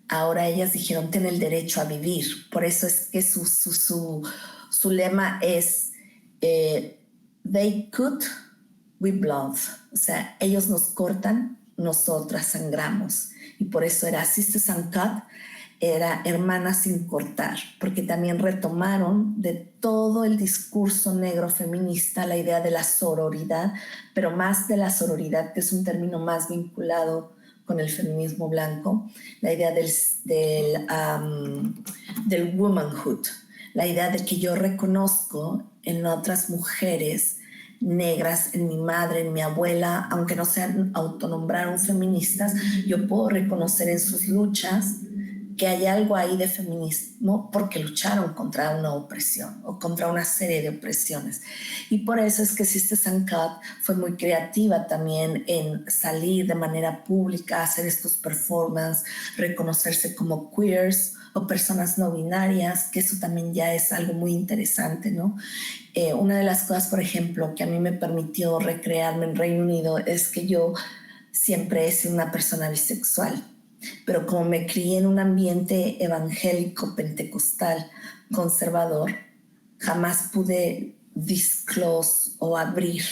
Ahora ellas dijeron ten el derecho a vivir. Por eso es que su lema es they cut, we blood. O sea, ellos nos cortan, nosotras sangramos. Y por eso era Sisters and Cut, era hermanas sin cortar, porque también retomaron de todo el discurso negro feminista la idea de la sororidad, pero más de la sororidad, que es un término más vinculado con el feminismo blanco, la idea del womanhood, la idea de que yo reconozco en otras mujeres negras, en mi madre, en mi abuela, aunque no sean autonombraron feministas, yo puedo reconocer en sus luchas que hay algo ahí de feminismo porque lucharon contra una opresión o contra una serie de opresiones. Y por eso es que Sisters and Cut fue muy creativa también en salir de manera pública, hacer estos performances, reconocerse como queers o personas no binarias, que eso también ya es algo muy interesante, ¿no? Una de las cosas, por ejemplo, que a mí me permitió recrearme en Reino Unido es que yo siempre he sido una persona bisexual, pero como me crié en un ambiente evangélico, pentecostal, conservador, jamás pude disclose o abrir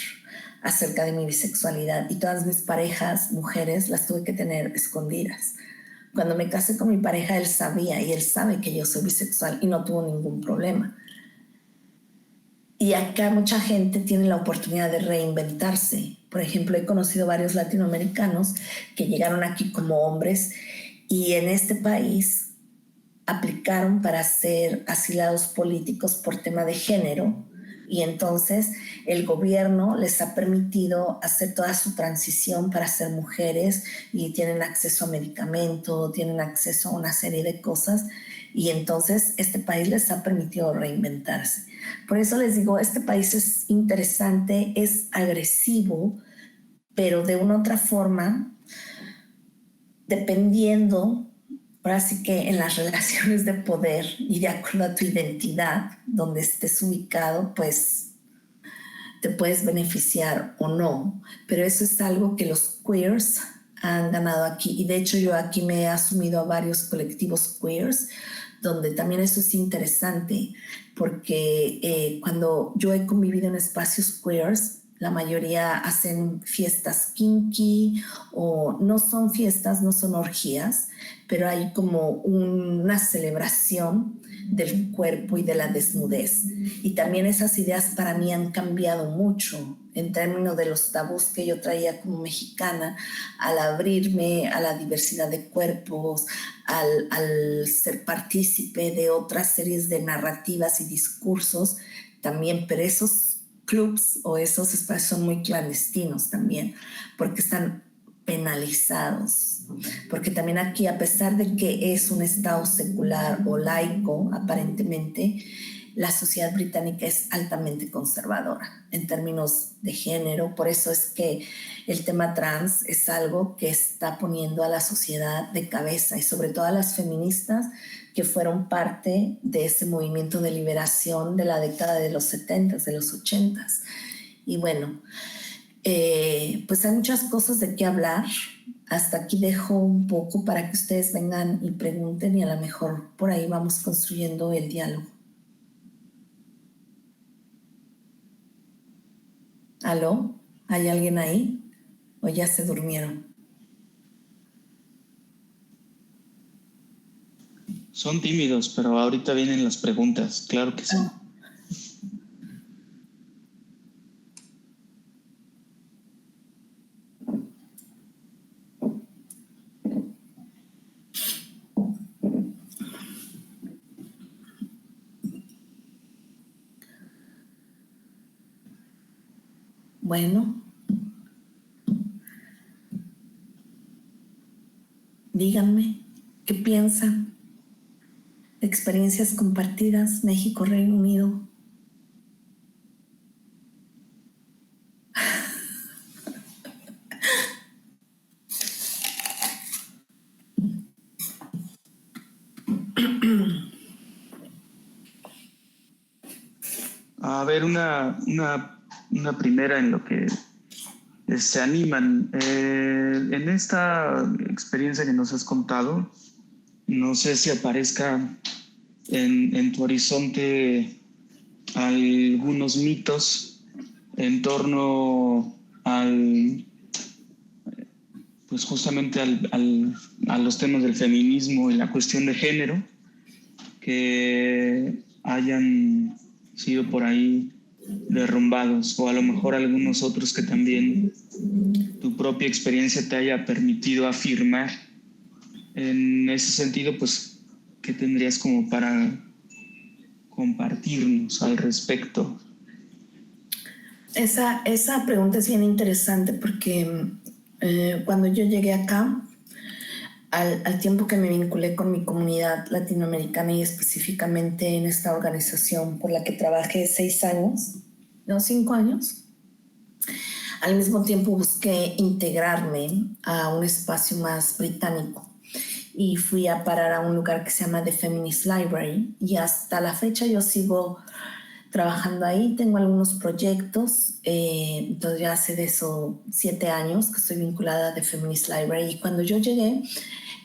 acerca de mi bisexualidad, y todas mis parejas, mujeres, las tuve que tener escondidas. Cuando me casé con mi pareja, él sabía y él sabe que yo soy bisexual y no tuvo ningún problema. Y acá mucha gente tiene la oportunidad de reinventarse. Por ejemplo, he conocido varios latinoamericanos que llegaron aquí como hombres y en este país aplicaron para ser asilados políticos por tema de género, y entonces el gobierno les ha permitido hacer toda su transición para ser mujeres y tienen acceso a medicamento, tienen acceso a una serie de cosas, y entonces este país les ha permitido reinventarse. Por eso les digo, este país es interesante, es agresivo, pero de una otra forma, dependiendo, ahora sí que en las relaciones de poder y de acuerdo a tu identidad, donde estés ubicado, pues te puedes beneficiar o no. Pero eso es algo que los queers han ganado aquí. Y de hecho yo aquí me he asumido a varios colectivos queers, donde también eso es interesante, porque cuando yo he convivido en espacios queers, la mayoría hacen fiestas kinky, o no son fiestas, no son orgías, pero hay como una celebración del cuerpo y de la desnudez. Y también esas ideas para mí han cambiado mucho en términos de los tabús que yo traía como mexicana, al abrirme a la diversidad de cuerpos, al ser partícipe de otras series de narrativas y discursos también, pero esos clubs o esos espacios son muy clandestinos también, porque están penalizados, porque también aquí, a pesar de que es un estado secular o laico aparentemente, la sociedad británica es altamente conservadora en términos de género. Por eso es que el tema trans es algo que está poniendo a la sociedad de cabeza, y sobre todo a las feministas que fueron parte de ese movimiento de liberación de la década de los 70s, de los 80s. Y bueno, pues hay muchas cosas de qué hablar. Hasta aquí dejo un poco para que ustedes vengan y pregunten, y a lo mejor por ahí vamos construyendo el diálogo. ¿Aló? ¿Hay alguien ahí? ¿O ya se durmieron? Son tímidos, pero ahorita vienen las preguntas, claro que sí. Bueno, Díganme, ¿qué piensan? Experiencias compartidas, México, Reino Unido. A ver, una primera en lo que se animan. En esta experiencia que nos has contado, no sé si aparezca en tu horizonte algunos mitos en torno pues justamente a los temas del feminismo y la cuestión de género que hayan sido por ahí derrumbados, o a lo mejor algunos otros que también tu propia experiencia te haya permitido afirmar. En ese sentido, pues, ¿qué tendrías como para compartirnos al respecto? Esa pregunta es bien interesante porque cuando yo llegué acá, al tiempo que me vinculé con mi comunidad latinoamericana y específicamente en esta organización por la que trabajé 5 años, al mismo tiempo busqué integrarme a un espacio más británico y fui a parar a un lugar que se llama The Feminist Library, y hasta la fecha yo sigo trabajando ahí. Tengo algunos proyectos, entonces ya hace de eso 7 años que estoy vinculada a The Feminist Library, y cuando yo llegué,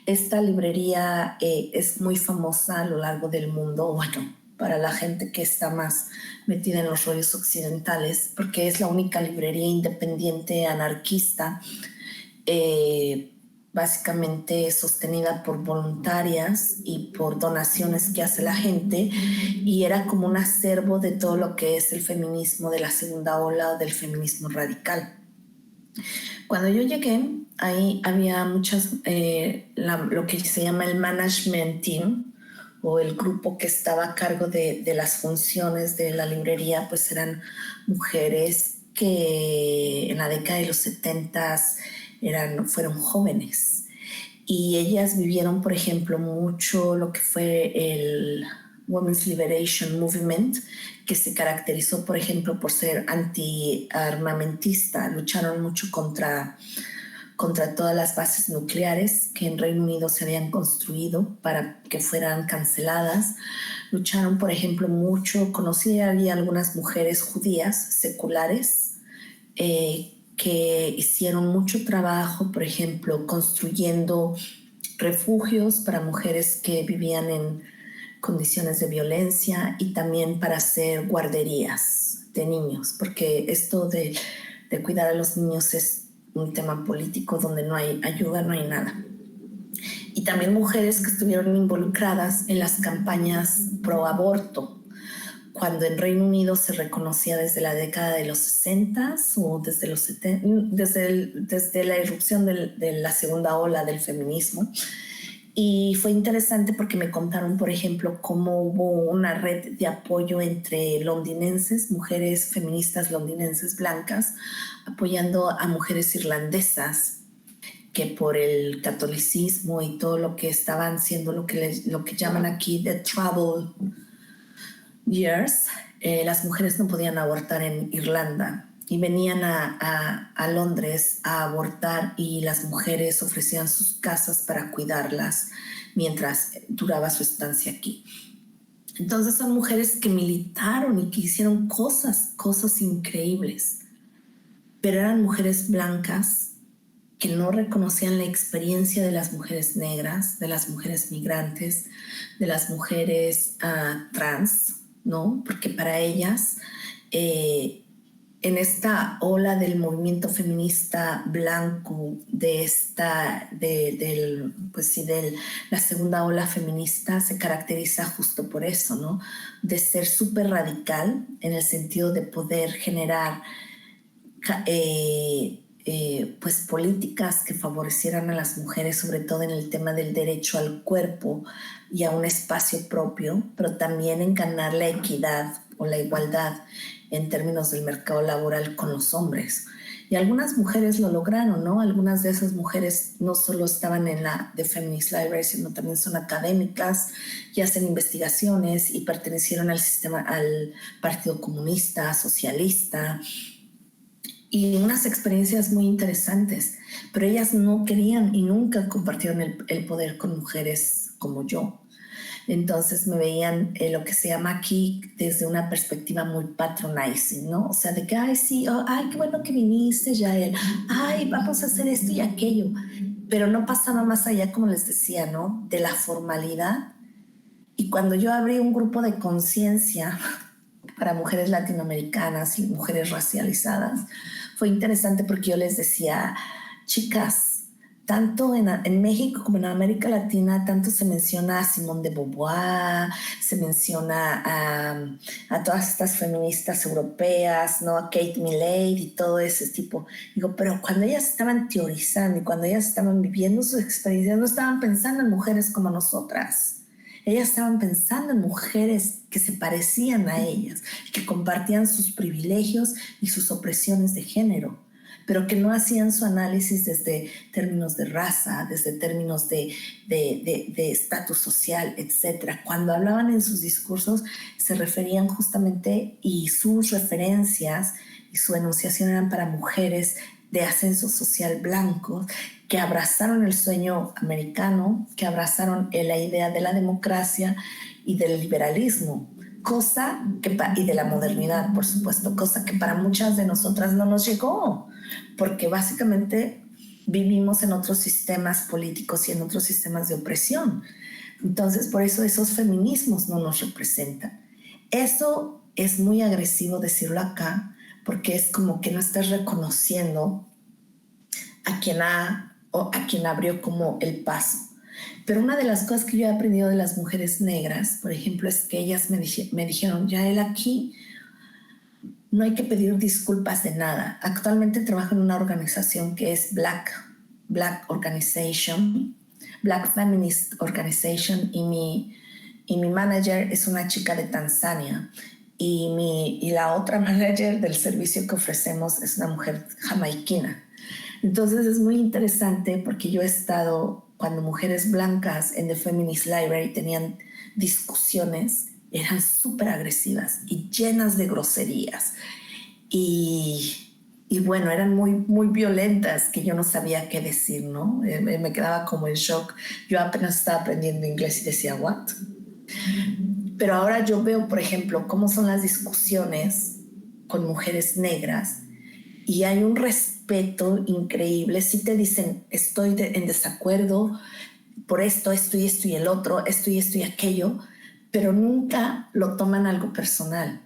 esta librería es muy famosa a lo largo del mundo, bueno, para la gente que está más metida en los rollos occidentales, porque es la única librería independiente anarquista, básicamente sostenida por voluntarias y por donaciones que hace la gente, y era como un acervo de todo lo que es el feminismo de la segunda ola o del feminismo radical. Cuando yo llegué, ahí había muchas, lo que se llama el management team, o el grupo que estaba a cargo de las funciones de la librería, pues eran mujeres que en la década de los 70 fueron jóvenes. Y ellas vivieron, por ejemplo, mucho lo que fue el Women's Liberation Movement, que se caracterizó, por ejemplo, por ser antiarmamentista. Lucharon mucho contra todas las bases nucleares que en Reino Unido se habían construido para que fueran canceladas. Lucharon, por ejemplo, mucho. Conocí había algunas mujeres judías seculares que hicieron mucho trabajo, por ejemplo, construyendo refugios para mujeres que vivían en condiciones de violencia, y también para hacer guarderías de niños, porque esto de cuidar a los niños es un tema político donde no hay ayuda, no hay nada. Y también mujeres que estuvieron involucradas en las campañas pro aborto, cuando en Reino Unido se reconocía desde la década de los 60 o desde los 70, desde la irrupción de la segunda ola del feminismo. Y fue interesante porque me contaron, por ejemplo, cómo hubo una red de apoyo entre londinenses, mujeres feministas londinenses blancas, apoyando a mujeres irlandesas que por el catolicismo y todo lo que estaban siendo lo que llaman aquí the trouble years, las mujeres no podían abortar en Irlanda y venían a Londres a abortar, y las mujeres ofrecían sus casas para cuidarlas mientras duraba su estancia aquí. Entonces son mujeres que militaron y que hicieron cosas increíbles, pero eran mujeres blancas que no reconocían la experiencia de las mujeres negras, de las mujeres migrantes, de las mujeres trans, ¿no? Porque para ellas, en esta ola del movimiento feminista blanco, de la segunda ola feminista, se caracteriza justo por eso, ¿no? De ser súper radical en el sentido de poder generar pues políticas que favorecieran a las mujeres, sobre todo en el tema del derecho al cuerpo y a un espacio propio, pero también en ganar la equidad o la igualdad en términos del mercado laboral con los hombres. Y algunas mujeres lo lograron, ¿no? Algunas de esas mujeres no solo estaban en la The Feminist Library, sino también son académicas y hacen investigaciones y pertenecieron al sistema, al Partido Comunista, Socialista, y unas experiencias muy interesantes, pero ellas no querían y nunca compartieron el poder con mujeres como yo. Entonces me veían lo que se llama aquí desde una perspectiva muy patronizing, ¿no? O sea, de que, ay, sí, oh, ay, qué bueno que viniste, Yael, ay, vamos a hacer esto y aquello. Pero no pasaba más allá, como les decía, ¿no? De la formalidad. Y cuando yo abrí un grupo de conciencia para mujeres latinoamericanas y mujeres racializadas, fue interesante porque yo les decía, chicas, tanto en México como en América Latina, tanto se menciona a Simone de Beauvoir, se menciona a todas estas feministas europeas, ¿no? A Kate Millett y todo ese tipo. Digo, pero cuando ellas estaban teorizando y cuando ellas estaban viviendo sus experiencias, no estaban pensando en mujeres como nosotras. Ellas estaban pensando en mujeres que se parecían a ellas, que compartían sus privilegios y sus opresiones de género, pero que no hacían su análisis desde términos de raza, desde términos de estatus social, etc. Cuando hablaban en sus discursos, se referían justamente, y sus referencias y su enunciación eran para mujeres de ascenso social blanco, que abrazaron el sueño americano, que abrazaron la idea de la democracia y del liberalismo, y de la modernidad, por supuesto, cosa que para muchas de nosotras no nos llegó, porque básicamente vivimos en otros sistemas políticos y en otros sistemas de opresión. Entonces, por eso esos feminismos no nos representan. Eso es muy agresivo decirlo acá, porque es como que no estás reconociendo a quien abrió como el paso. Pero una de las cosas que yo he aprendido de las mujeres negras, por ejemplo, es que ellas me dijeron, Yael, aquí no hay que pedir disculpas de nada. Actualmente trabajo en una organización que es Black Organization, Black Feminist Organization, y mi manager es una chica de Tanzania. Y la otra manager del servicio que ofrecemos es una mujer jamaiquina. Entonces es muy interesante porque yo he estado, cuando mujeres blancas en The Feminist Library tenían discusiones, eran súper agresivas y llenas de groserías. Y bueno, eran muy, muy violentas, que yo no sabía qué decir, ¿no? Me quedaba como en shock. Yo apenas estaba aprendiendo inglés y decía, ¿what? Pero ahora yo veo, por ejemplo, cómo son las discusiones con mujeres negras y hay un respeto increíble. Si te dicen, estoy en desacuerdo por esto y el otro, esto y aquello, pero nunca lo toman algo personal.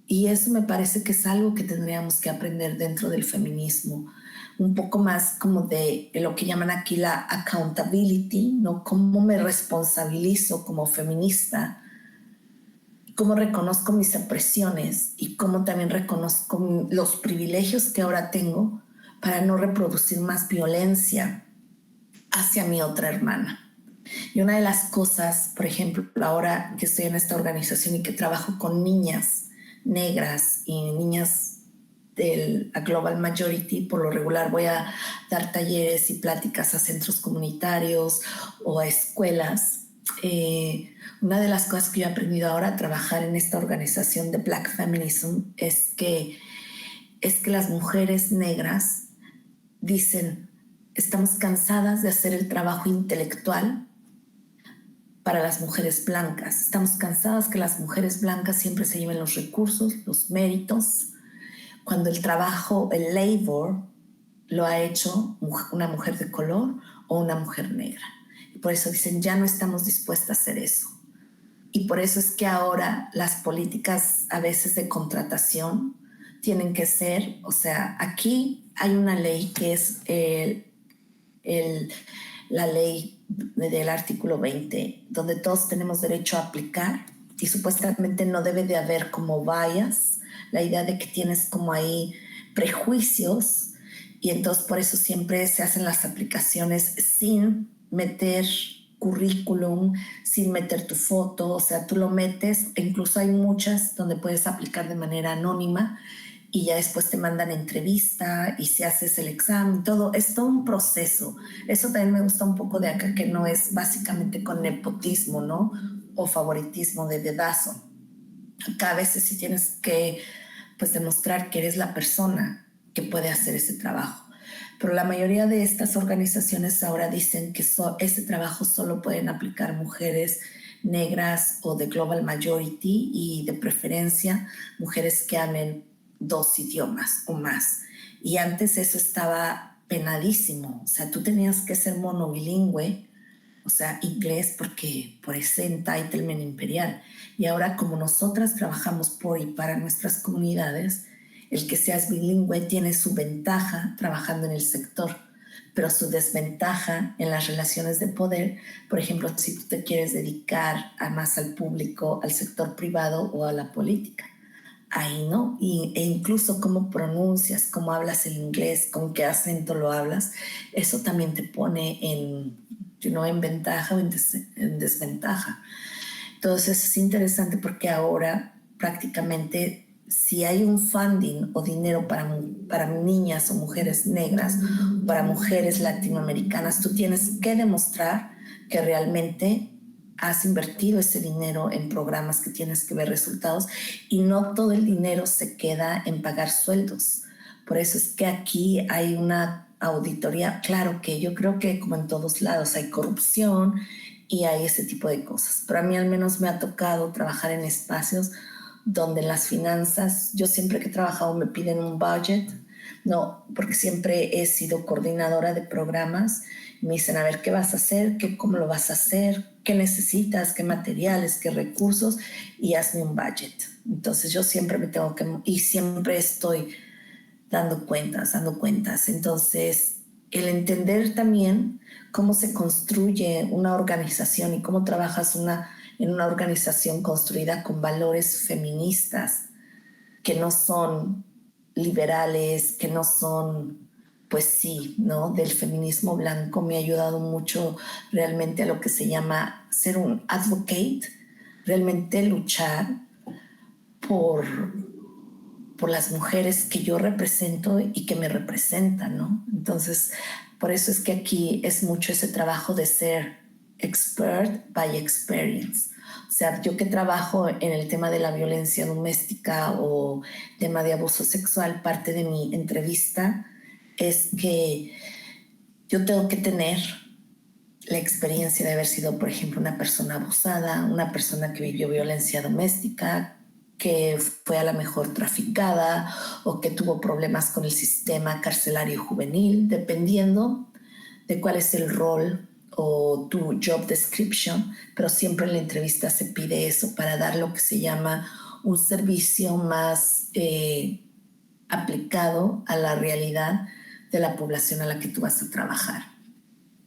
Y eso me parece que es algo que tendríamos que aprender dentro del feminismo. Un poco más como de lo que llaman aquí la accountability, ¿no? Cómo me responsabilizo como feminista, cómo reconozco mis opresiones y cómo también reconozco los privilegios que ahora tengo para no reproducir más violencia hacia mi otra hermana. Y una de las cosas, por ejemplo, ahora que estoy en esta organización y que trabajo con niñas negras y niñas a Global Majority, por lo regular voy a dar talleres y pláticas a centros comunitarios o a escuelas. Una de las cosas que yo he aprendido ahora a trabajar en esta organización de Black Feminism es que las mujeres negras dicen, estamos cansadas de hacer el trabajo intelectual para las mujeres blancas. Estamos cansadas que las mujeres blancas siempre se lleven los recursos, los méritos, cuando el trabajo, el labor, lo ha hecho una mujer de color o una mujer negra. Y por eso dicen, ya no estamos dispuestas a hacer eso. Y por eso es que ahora las políticas a veces de contratación tienen que ser, o sea, aquí hay una ley que es la ley del artículo 20, donde todos tenemos derecho a aplicar y supuestamente no debe de haber como bias, la idea de que tienes como ahí prejuicios, y entonces por eso siempre se hacen las aplicaciones sin meter currículum, sin meter tu foto, o sea, tú lo metes, e incluso hay muchas donde puedes aplicar de manera anónima, y ya después te mandan entrevista y se haces el examen, todo, es todo un proceso. Eso también me gusta un poco de acá, que no es básicamente con nepotismo, ¿no? O favoritismo de dedazo. Acá a veces sí tienes que, pues, demostrar que eres la persona que puede hacer ese trabajo. Pero la mayoría de estas organizaciones ahora dicen que ese trabajo solo pueden aplicar mujeres negras o de global majority y de preferencia mujeres que hablen 2 idiomas o más. Y antes eso estaba penadísimo. O sea, tú tenías que ser monobilingüe, o sea, inglés, porque por ese entitlement imperial. Y ahora, como nosotras trabajamos por y para nuestras comunidades, el que seas bilingüe tiene su ventaja trabajando en el sector, pero su desventaja en las relaciones de poder. Por ejemplo, si tú te quieres dedicar más al público, al sector privado o a la política. Ahí no, e incluso cómo pronuncias, cómo hablas el inglés, con qué acento lo hablas, eso también te pone en ventaja o en desventaja. Entonces es interesante porque ahora prácticamente si hay un funding o dinero para niñas o mujeres negras, para mujeres latinoamericanas, tú tienes que demostrar que realmente has invertido ese dinero en programas que tienes que ver resultados, y no todo el dinero se queda en pagar sueldos. Por eso es que aquí hay una auditoría. Claro que yo creo que como en todos lados hay corrupción y hay ese tipo de cosas, pero a mí al menos me ha tocado trabajar en espacios donde las finanzas, yo siempre que he trabajado me piden un budget, no, porque siempre he sido coordinadora de programas. Me dicen, a ver, ¿qué vas a hacer? ¿Cómo lo vas a hacer? ¿Qué necesitas? ¿Qué materiales? ¿Qué recursos? Y hazme un budget. Entonces yo siempre me tengo que, y siempre estoy dando cuentas. Entonces, el entender también cómo se construye una organización y cómo trabajas en una organización construida con valores feministas que no son liberales, que no son, pues sí, ¿no? Del feminismo blanco, me ha ayudado mucho realmente a lo que se llama ser un advocate, realmente luchar por, por las mujeres que yo represento y que me representan, ¿no? Entonces, por eso es que aquí es mucho ese trabajo de ser expert by experience. O sea, yo que trabajo en el tema de la violencia doméstica o tema de abuso sexual, parte de mi entrevista es que yo tengo que tener la experiencia de haber sido, por ejemplo, una persona abusada, una persona que vivió violencia doméstica, que fue a la mejor traficada o que tuvo problemas con el sistema carcelario juvenil, dependiendo de cuál es el rol o tu job description, pero siempre en la entrevista se pide eso para dar lo que se llama un servicio más aplicado a la realidad de la población a la que tú vas a trabajar.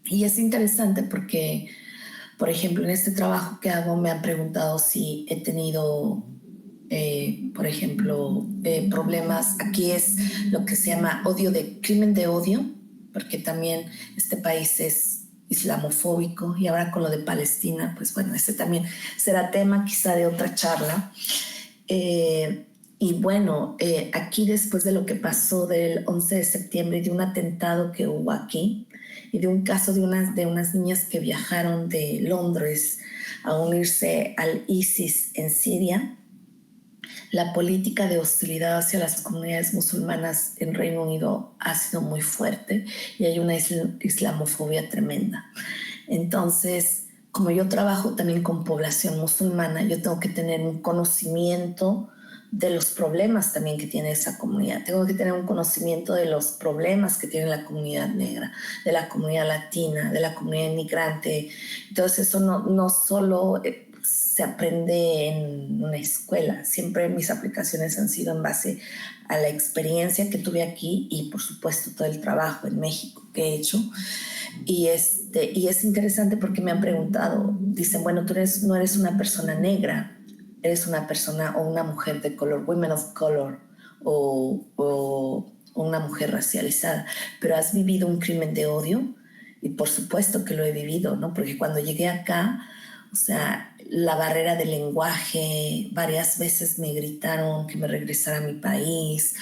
Y es interesante porque, por ejemplo, en este trabajo que hago me han preguntado si he tenido, por ejemplo, problemas. Aquí es lo que se llama crimen de odio, porque también este país es islamofóbico, y ahora con lo de Palestina, pues bueno, ese también será tema quizá de otra charla. Y bueno, aquí después de lo que pasó del 11 de septiembre y de un atentado que hubo aquí, y de un caso de unas niñas que viajaron de Londres a unirse al ISIS en Siria, la política de hostilidad hacia las comunidades musulmanas en Reino Unido ha sido muy fuerte y hay una islamofobia tremenda. Entonces, como yo trabajo también con población musulmana, yo tengo que tener un conocimiento de los problemas también que tiene esa comunidad. Tengo que tener un conocimiento de los problemas que tiene la comunidad negra, de la comunidad latina, de la comunidad inmigrante. Entonces eso no solo se aprende en una escuela. Siempre mis aplicaciones han sido en base a la experiencia que tuve aquí y por supuesto todo el trabajo en México que he hecho. Y es interesante porque me han preguntado, dicen, bueno, tú no eres una persona negra, eres una persona o una mujer de color, women of color, o una mujer racializada, pero has vivido un crimen de odio. Y por supuesto que lo he vivido, ¿no? Porque cuando llegué acá, O sea, la barrera del lenguaje, varias veces me gritaron que me regresara a mi país.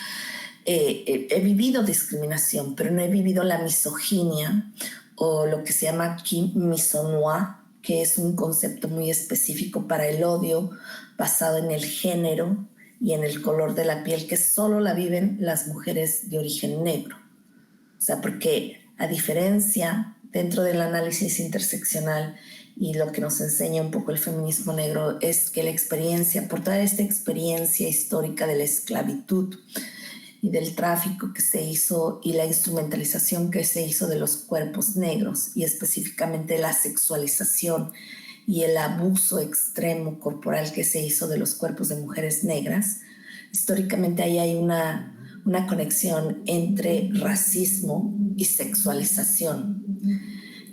He vivido discriminación, pero no he vivido la misoginia o lo que se llama aquí misonoir, que es un concepto muy específico para el odio basado en el género y en el color de la piel, que solo la viven las mujeres de origen negro. O sea, porque a diferencia dentro del análisis interseccional y lo que nos enseña un poco el feminismo negro es que la experiencia, por toda esta experiencia histórica de la esclavitud y del tráfico que se hizo y la instrumentalización que se hizo de los cuerpos negros y específicamente la sexualización y el abuso extremo corporal que se hizo de los cuerpos de mujeres negras, históricamente ahí hay una conexión entre racismo y sexualización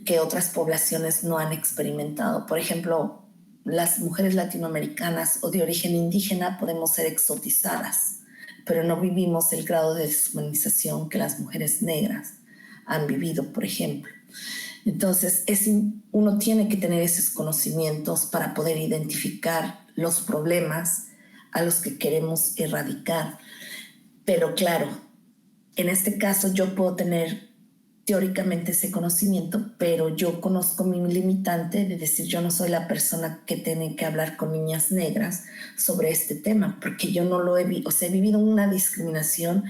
que otras poblaciones no han experimentado. Por ejemplo, las mujeres latinoamericanas o de origen indígena podemos ser exotizadas, pero no vivimos el grado de deshumanización que las mujeres negras han vivido, por ejemplo. Entonces, uno tiene que tener esos conocimientos para poder identificar los problemas a los que queremos erradicar. Pero claro, en este caso yo puedo tener teóricamente ese conocimiento, pero yo conozco mi limitante de decir yo no soy la persona que tiene que hablar con niñas negras sobre este tema, porque yo no lo he vivido, o sea, he vivido una discriminación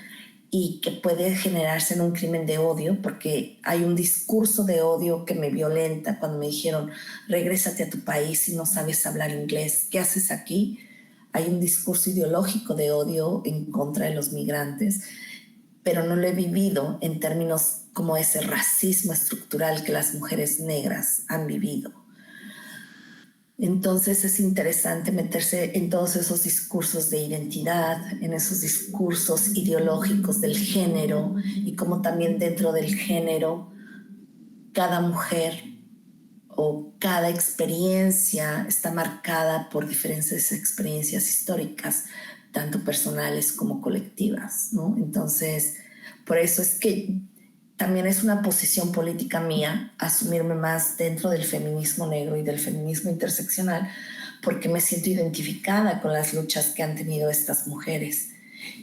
y que puede generarse en un crimen de odio, porque hay un discurso de odio que me violenta cuando me dijeron, regrésate a tu país si no sabes hablar inglés, ¿qué haces aquí? Hay un discurso ideológico de odio en contra de los migrantes, pero no lo he vivido en términos como ese racismo estructural que las mujeres negras han vivido. Entonces es interesante meterse en todos esos discursos de identidad, en esos discursos ideológicos del género y como también dentro del género cada mujer o cada experiencia está marcada por diferentes experiencias históricas, tanto personales como colectivas, ¿no? Entonces, por eso es que también es una posición política mía asumirme más dentro del feminismo negro y del feminismo interseccional, porque me siento identificada con las luchas que han tenido estas mujeres.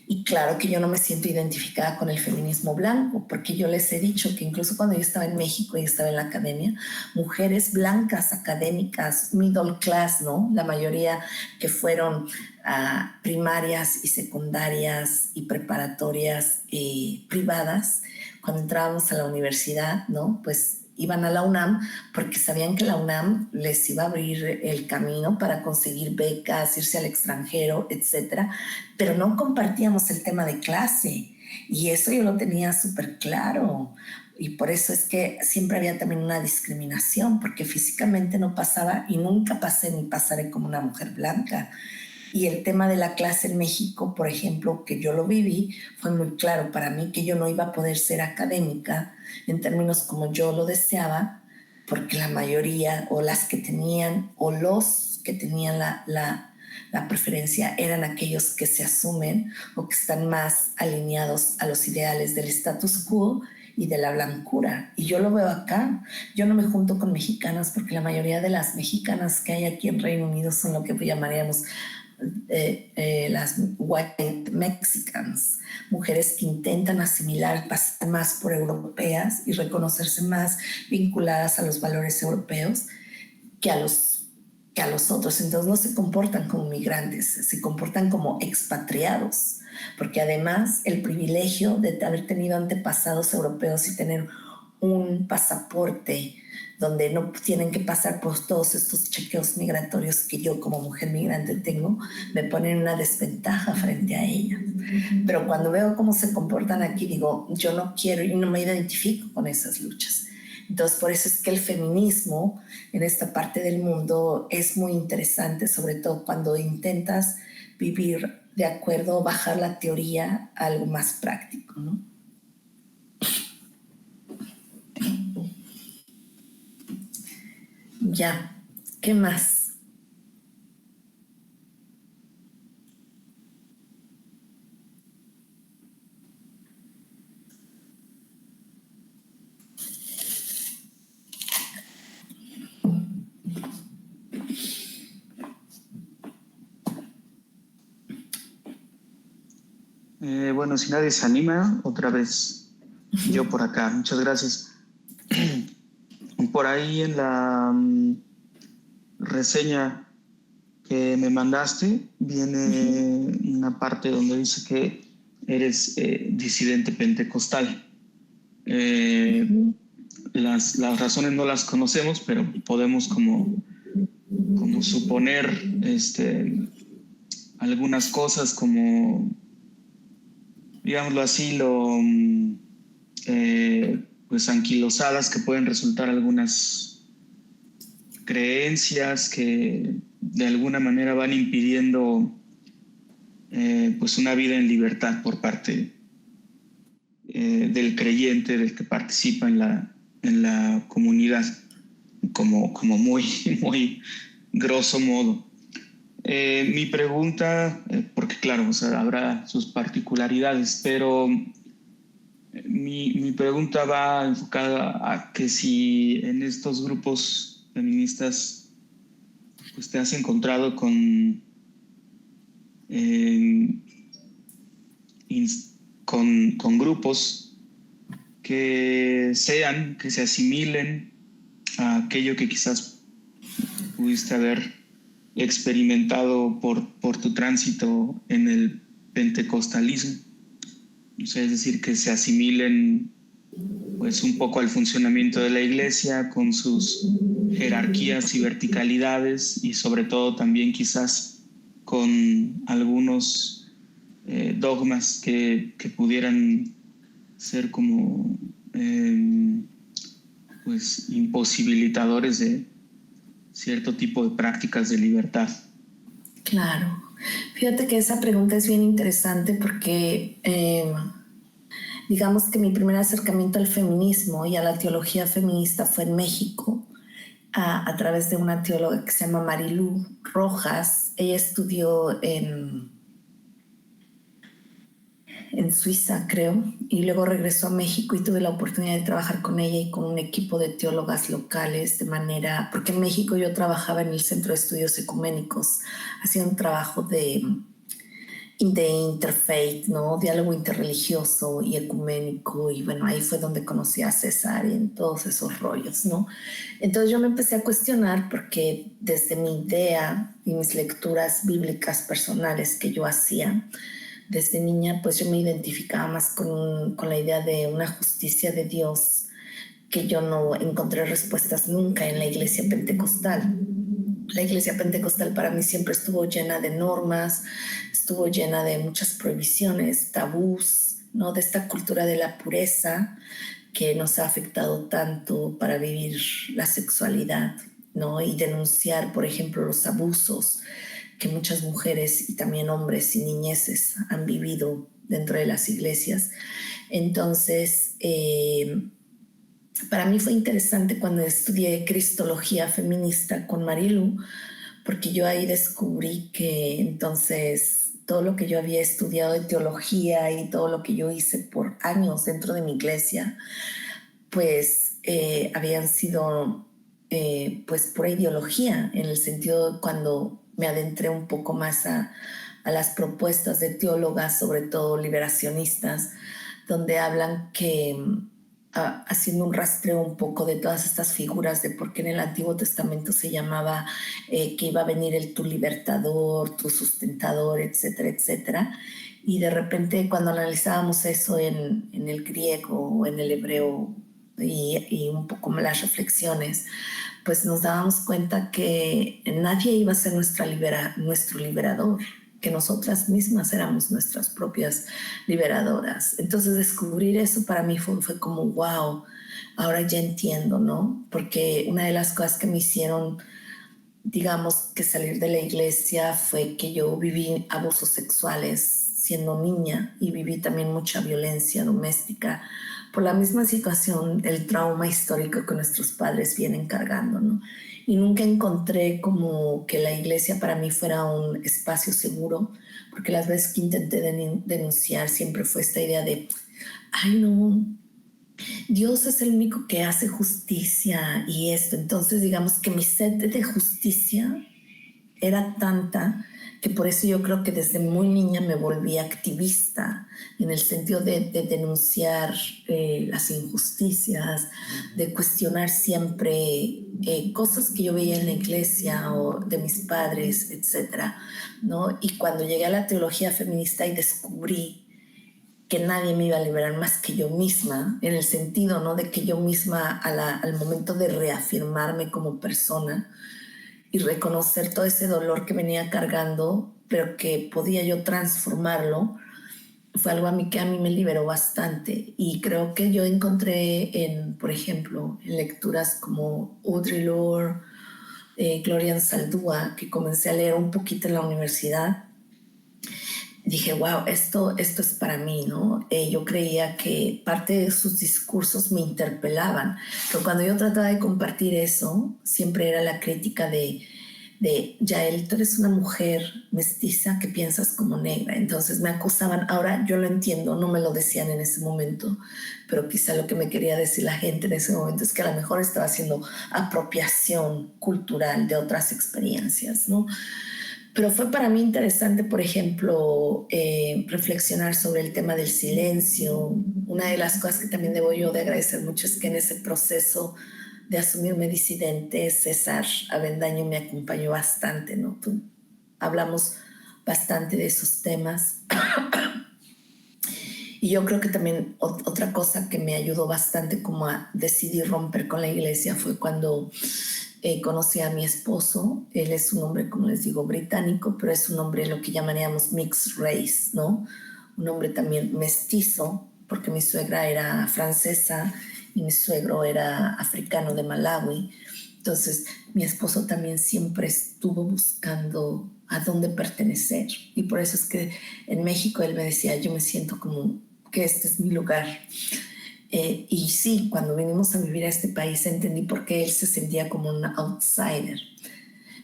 Y claro que yo no me siento identificada con el feminismo blanco, porque yo les he dicho que incluso cuando yo estaba en México y estaba en la academia, mujeres blancas, académicas, middle class, ¿no? La mayoría que fueron primarias y secundarias y preparatorias privadas, cuando entrábamos a la universidad, ¿no? Pues iban a la UNAM porque sabían que la UNAM les iba a abrir el camino para conseguir becas, irse al extranjero, etcétera, pero no compartíamos el tema de clase y eso yo lo tenía súper claro y por eso es que siempre había también una discriminación porque físicamente no pasaba y nunca pasé ni pasaré como una mujer blanca. Y el tema de la clase en México, por ejemplo, que yo lo viví, fue muy claro para mí que yo no iba a poder ser académica en términos como yo lo deseaba, porque la mayoría o las que tenían o los que tenían la preferencia eran aquellos que se asumen o que están más alineados a los ideales del status quo y de la blancura. Y yo lo veo acá. Yo no me junto con mexicanas porque la mayoría de las mexicanas que hay aquí en Reino Unido son lo que llamaríamos las white Mexicans, mujeres que intentan asimilar, pasar más por europeas y reconocerse más vinculadas a los valores europeos que a los otros. Entonces no se comportan como migrantes, se comportan como expatriados, porque además el privilegio de haber tenido antepasados europeos y tener un pasaporte donde no tienen que pasar por todos estos chequeos migratorios que yo como mujer migrante tengo, me ponen una desventaja frente a ellas. Pero cuando veo cómo se comportan aquí, digo, yo no quiero y no me identifico con esas luchas. Entonces, por eso es que el feminismo en esta parte del mundo es muy interesante, sobre todo cuando intentas vivir de acuerdo, bajar la teoría a algo más práctico, ¿no? Ya, ¿qué más? Bueno, si nadie se anima, otra vez yo por acá. Muchas gracias. Por ahí en la reseña que me mandaste viene una parte donde dice que eres disidente pentecostal. Las razones no las conocemos, pero podemos como suponer algunas cosas como, digámoslo así, pues anquilosadas que pueden resultar algunas creencias que de alguna manera van impidiendo pues una vida en libertad por parte del creyente, del que participa en la comunidad, como muy, muy grosso modo. Mi pregunta, porque claro, o sea, habrá sus particularidades, pero mi pregunta va enfocada a que si en estos grupos feministas pues te has encontrado eh, con grupos que se asimilen a aquello que quizás pudiste haber experimentado por tu tránsito en el pentecostalismo. O sea, es decir, que se asimilen pues un poco al funcionamiento de la iglesia con sus jerarquías y verticalidades y sobre todo también quizás con algunos dogmas que pudieran ser como pues imposibilitadores de cierto tipo de prácticas de libertad. Claro. Fíjate que esa pregunta es bien interesante porque digamos que mi primer acercamiento al feminismo y a la teología feminista fue en México a través de una teóloga que se llama Marilú Rojas. Ella estudió en Suiza, creo, y luego regresó a México y tuve la oportunidad de trabajar con ella y con un equipo de teólogas locales de manera, porque en México yo trabajaba en el Centro de Estudios Ecuménicos, hacía un trabajo de interfaith, ¿no? Diálogo interreligioso y ecuménico, y bueno, ahí fue donde conocí a César y en todos esos rollos, ¿no? Entonces yo me empecé a cuestionar porque desde mi idea y mis lecturas bíblicas personales que yo hacía, desde niña, pues yo me identificaba más con la idea de una justicia de Dios que yo no encontré respuestas nunca en la iglesia pentecostal. La iglesia pentecostal para mí siempre estuvo llena de normas, estuvo llena de muchas prohibiciones, tabús, ¿no? De esta cultura de la pureza que nos ha afectado tanto para vivir la sexualidad, ¿no? Y denunciar, por ejemplo, los abusos que muchas mujeres y también hombres y niñeces han vivido dentro de las iglesias. Entonces, para mí fue interesante cuando estudié Cristología feminista con Marilu, porque yo ahí descubrí que entonces todo lo que yo había estudiado de teología y todo lo que yo hice por años dentro de mi iglesia, pues habían sido pues pura ideología, en el sentido de cuando me adentré un poco más a las propuestas de teólogas, sobre todo liberacionistas, donde hablan que haciendo un rastreo un poco de todas estas figuras de por qué en el Antiguo Testamento se llamaba que iba a venir el tu libertador, tu sustentador, etcétera, etcétera. Y de repente cuando analizábamos eso en el griego o en el hebreo y un poco las reflexiones, pues nos dábamos cuenta que nadie iba a ser nuestro liberador, que nosotras mismas éramos nuestras propias liberadoras. Entonces descubrir eso para mí fue como wow, ahora ya entiendo, ¿no? Porque una de las cosas que me hicieron, digamos, que salir de la iglesia fue que yo viví abusos sexuales siendo niña y viví también mucha violencia doméstica por la misma situación, el trauma histórico que nuestros padres vienen cargando, ¿no? Y nunca encontré como que la iglesia para mí fuera un espacio seguro, porque las veces que intenté denunciar siempre fue esta idea de, ay no, Dios es el único que hace justicia y esto. Entonces digamos que mi sed de justicia era tanta que por eso yo creo que desde muy niña me volví activista en el sentido de denunciar las injusticias, de cuestionar siempre cosas que yo veía en la iglesia o de mis padres, etcétera, ¿no? Y cuando llegué a la teología feminista y descubrí que nadie me iba a liberar más que yo misma, en el sentido, ¿no?, de que yo misma al momento de reafirmarme como persona y reconocer todo ese dolor que venía cargando, pero que podía yo transformarlo, fue algo que a mí me liberó bastante. Y creo que yo encontré por ejemplo, en lecturas como Audre Lorde, Gloria Anzaldúa, que comencé a leer un poquito en la universidad, dije, wow, esto es para mí, ¿no? Yo creía que parte de sus discursos me interpelaban, pero cuando yo trataba de compartir eso, siempre era la crítica de Yael, tú eres una mujer mestiza que piensas como negra. Entonces me acusaban. Ahora yo lo entiendo, no me lo decían en ese momento, pero quizá lo que me quería decir la gente en ese momento es que a lo mejor estaba haciendo apropiación cultural de otras experiencias, ¿no? Pero fue para mí interesante, por ejemplo, reflexionar sobre el tema del silencio. Una de las cosas que también debo yo de agradecer mucho es que en ese proceso de asumirme disidente, César Avendaño me acompañó bastante, ¿no? Hablamos bastante de esos temas. Y yo creo que también otra cosa que me ayudó bastante como a decidir romper con la iglesia fue cuando conocí a mi esposo. Él es un hombre, como les digo, británico, pero es un hombre lo que llamaríamos mixed race, ¿no? Un hombre también mestizo, porque mi suegra era francesa y mi suegro era africano de Malawi. Entonces, mi esposo también siempre estuvo buscando a dónde pertenecer. Y por eso es que en México él me decía, yo me siento como que este es mi lugar. Y sí, cuando vinimos a vivir a este país entendí por qué él se sentía como un outsider.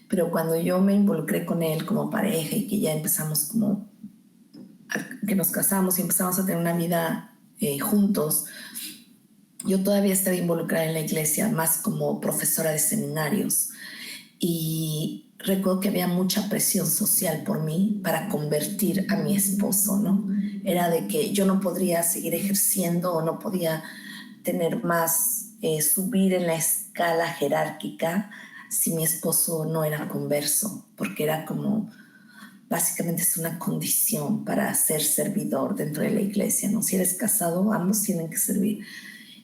Pero cuando yo me involucré con él como pareja y que ya empezamos como, que nos casamos y empezamos a tener una vida juntos, yo todavía estaba involucrada en la iglesia, más como profesora de seminarios. Y recuerdo que había mucha presión social por mí para convertir a mi esposo, ¿no? Era de que yo no podría seguir ejerciendo o no podía tener más, subir en la escala jerárquica si mi esposo no era converso, porque era como, básicamente es una condición para ser servidor dentro de la iglesia, ¿no? Si eres casado, ambos tienen que servir.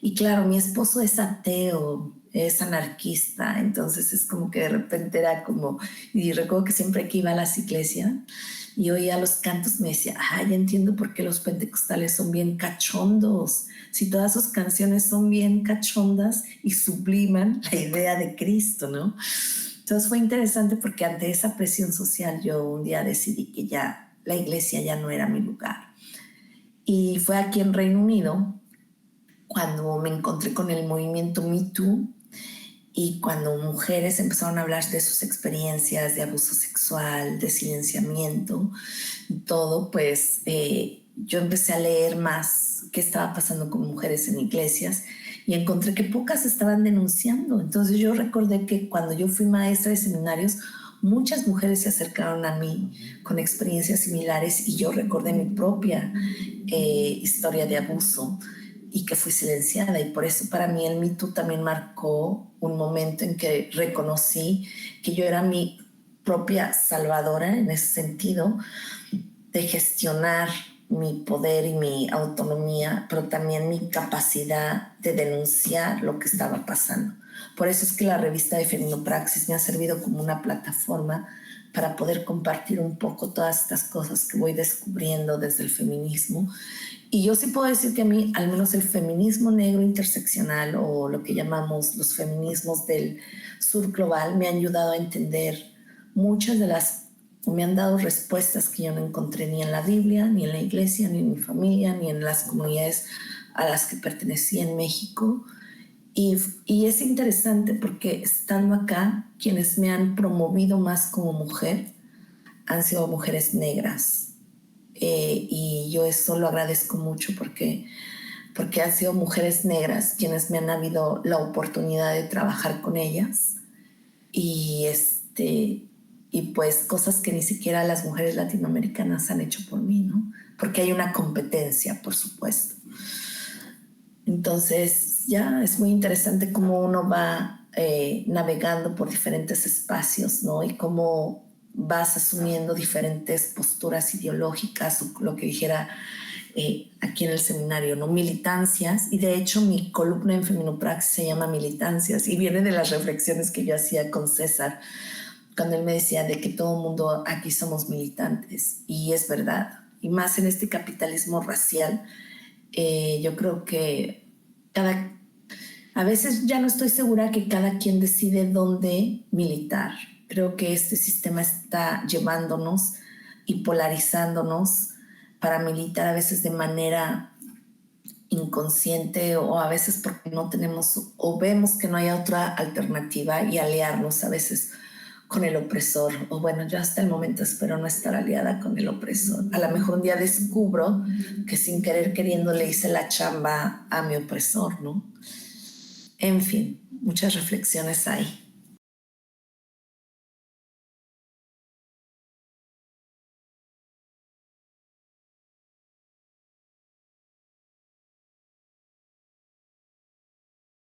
Y claro, mi esposo es ateo, es anarquista, entonces es como que de repente era como, y recuerdo que siempre que iba a las iglesias y oía los cantos me decía, ya entiendo por qué los pentecostales son bien cachondos, si todas sus canciones son bien cachondas y subliman la idea de Cristo, ¿no? Entonces fue interesante porque ante esa presión social yo un día decidí que ya la iglesia ya no era mi lugar. Y fue aquí en Reino Unido cuando me encontré con el movimiento Me Too y cuando mujeres empezaron a hablar de sus experiencias de abuso sexual, de silenciamiento y todo, pues yo empecé a leer más qué estaba pasando con mujeres en iglesias y encontré que pocas estaban denunciando. Entonces yo recordé que cuando yo fui maestra de seminarios, muchas mujeres se acercaron a mí con experiencias similares y yo recordé mi propia historia de abuso y que fui silenciada. Y por eso para mí el Me Too también marcó un momento en que reconocí que yo era mi propia salvadora en ese sentido de gestionar mi poder y mi autonomía, pero también mi capacidad de denunciar lo que estaba pasando. Por eso es que la revista de Feminopraxis me ha servido como una plataforma para poder compartir un poco todas estas cosas que voy descubriendo desde el feminismo. Y yo sí puedo decir que a mí, al menos el feminismo negro interseccional o lo que llamamos los feminismos del sur global me han ayudado a entender muchas de las, me han dado respuestas que yo no encontré ni en la Biblia, ni en la iglesia, ni en mi familia, ni en las comunidades a las que pertenecía en México. Y es interesante porque estando acá, quienes me han promovido más como mujer han sido mujeres negras. Y yo eso lo agradezco mucho porque han sido mujeres negras quienes me han habido la oportunidad de trabajar con ellas y y pues cosas que ni siquiera las mujeres latinoamericanas han hecho por mí, ¿no? Porque hay una competencia, por supuesto. Entonces, ya es muy interesante cómo uno va navegando por diferentes espacios, ¿no? Y cómo vas asumiendo diferentes posturas ideológicas, o lo que dijera aquí en el seminario, ¿no? Militancias. Y de hecho, mi columna en Feminopraxis se llama Militancias y viene de las reflexiones que yo hacía con César cuando él me decía de que todo el mundo aquí somos militantes. Y es verdad. Y más en este capitalismo racial, yo creo que a veces ya no estoy segura que cada quien decide dónde militar. Creo que este sistema está llevándonos y polarizándonos para militar a veces de manera inconsciente, o a veces porque no tenemos o vemos que no hay otra alternativa, y aliarnos a veces con el opresor. O bueno, yo hasta el momento espero no estar aliada con el opresor. A lo mejor un día descubro que sin querer queriendo le hice la chamba a mi opresor, ¿no? En fin, muchas reflexiones hay.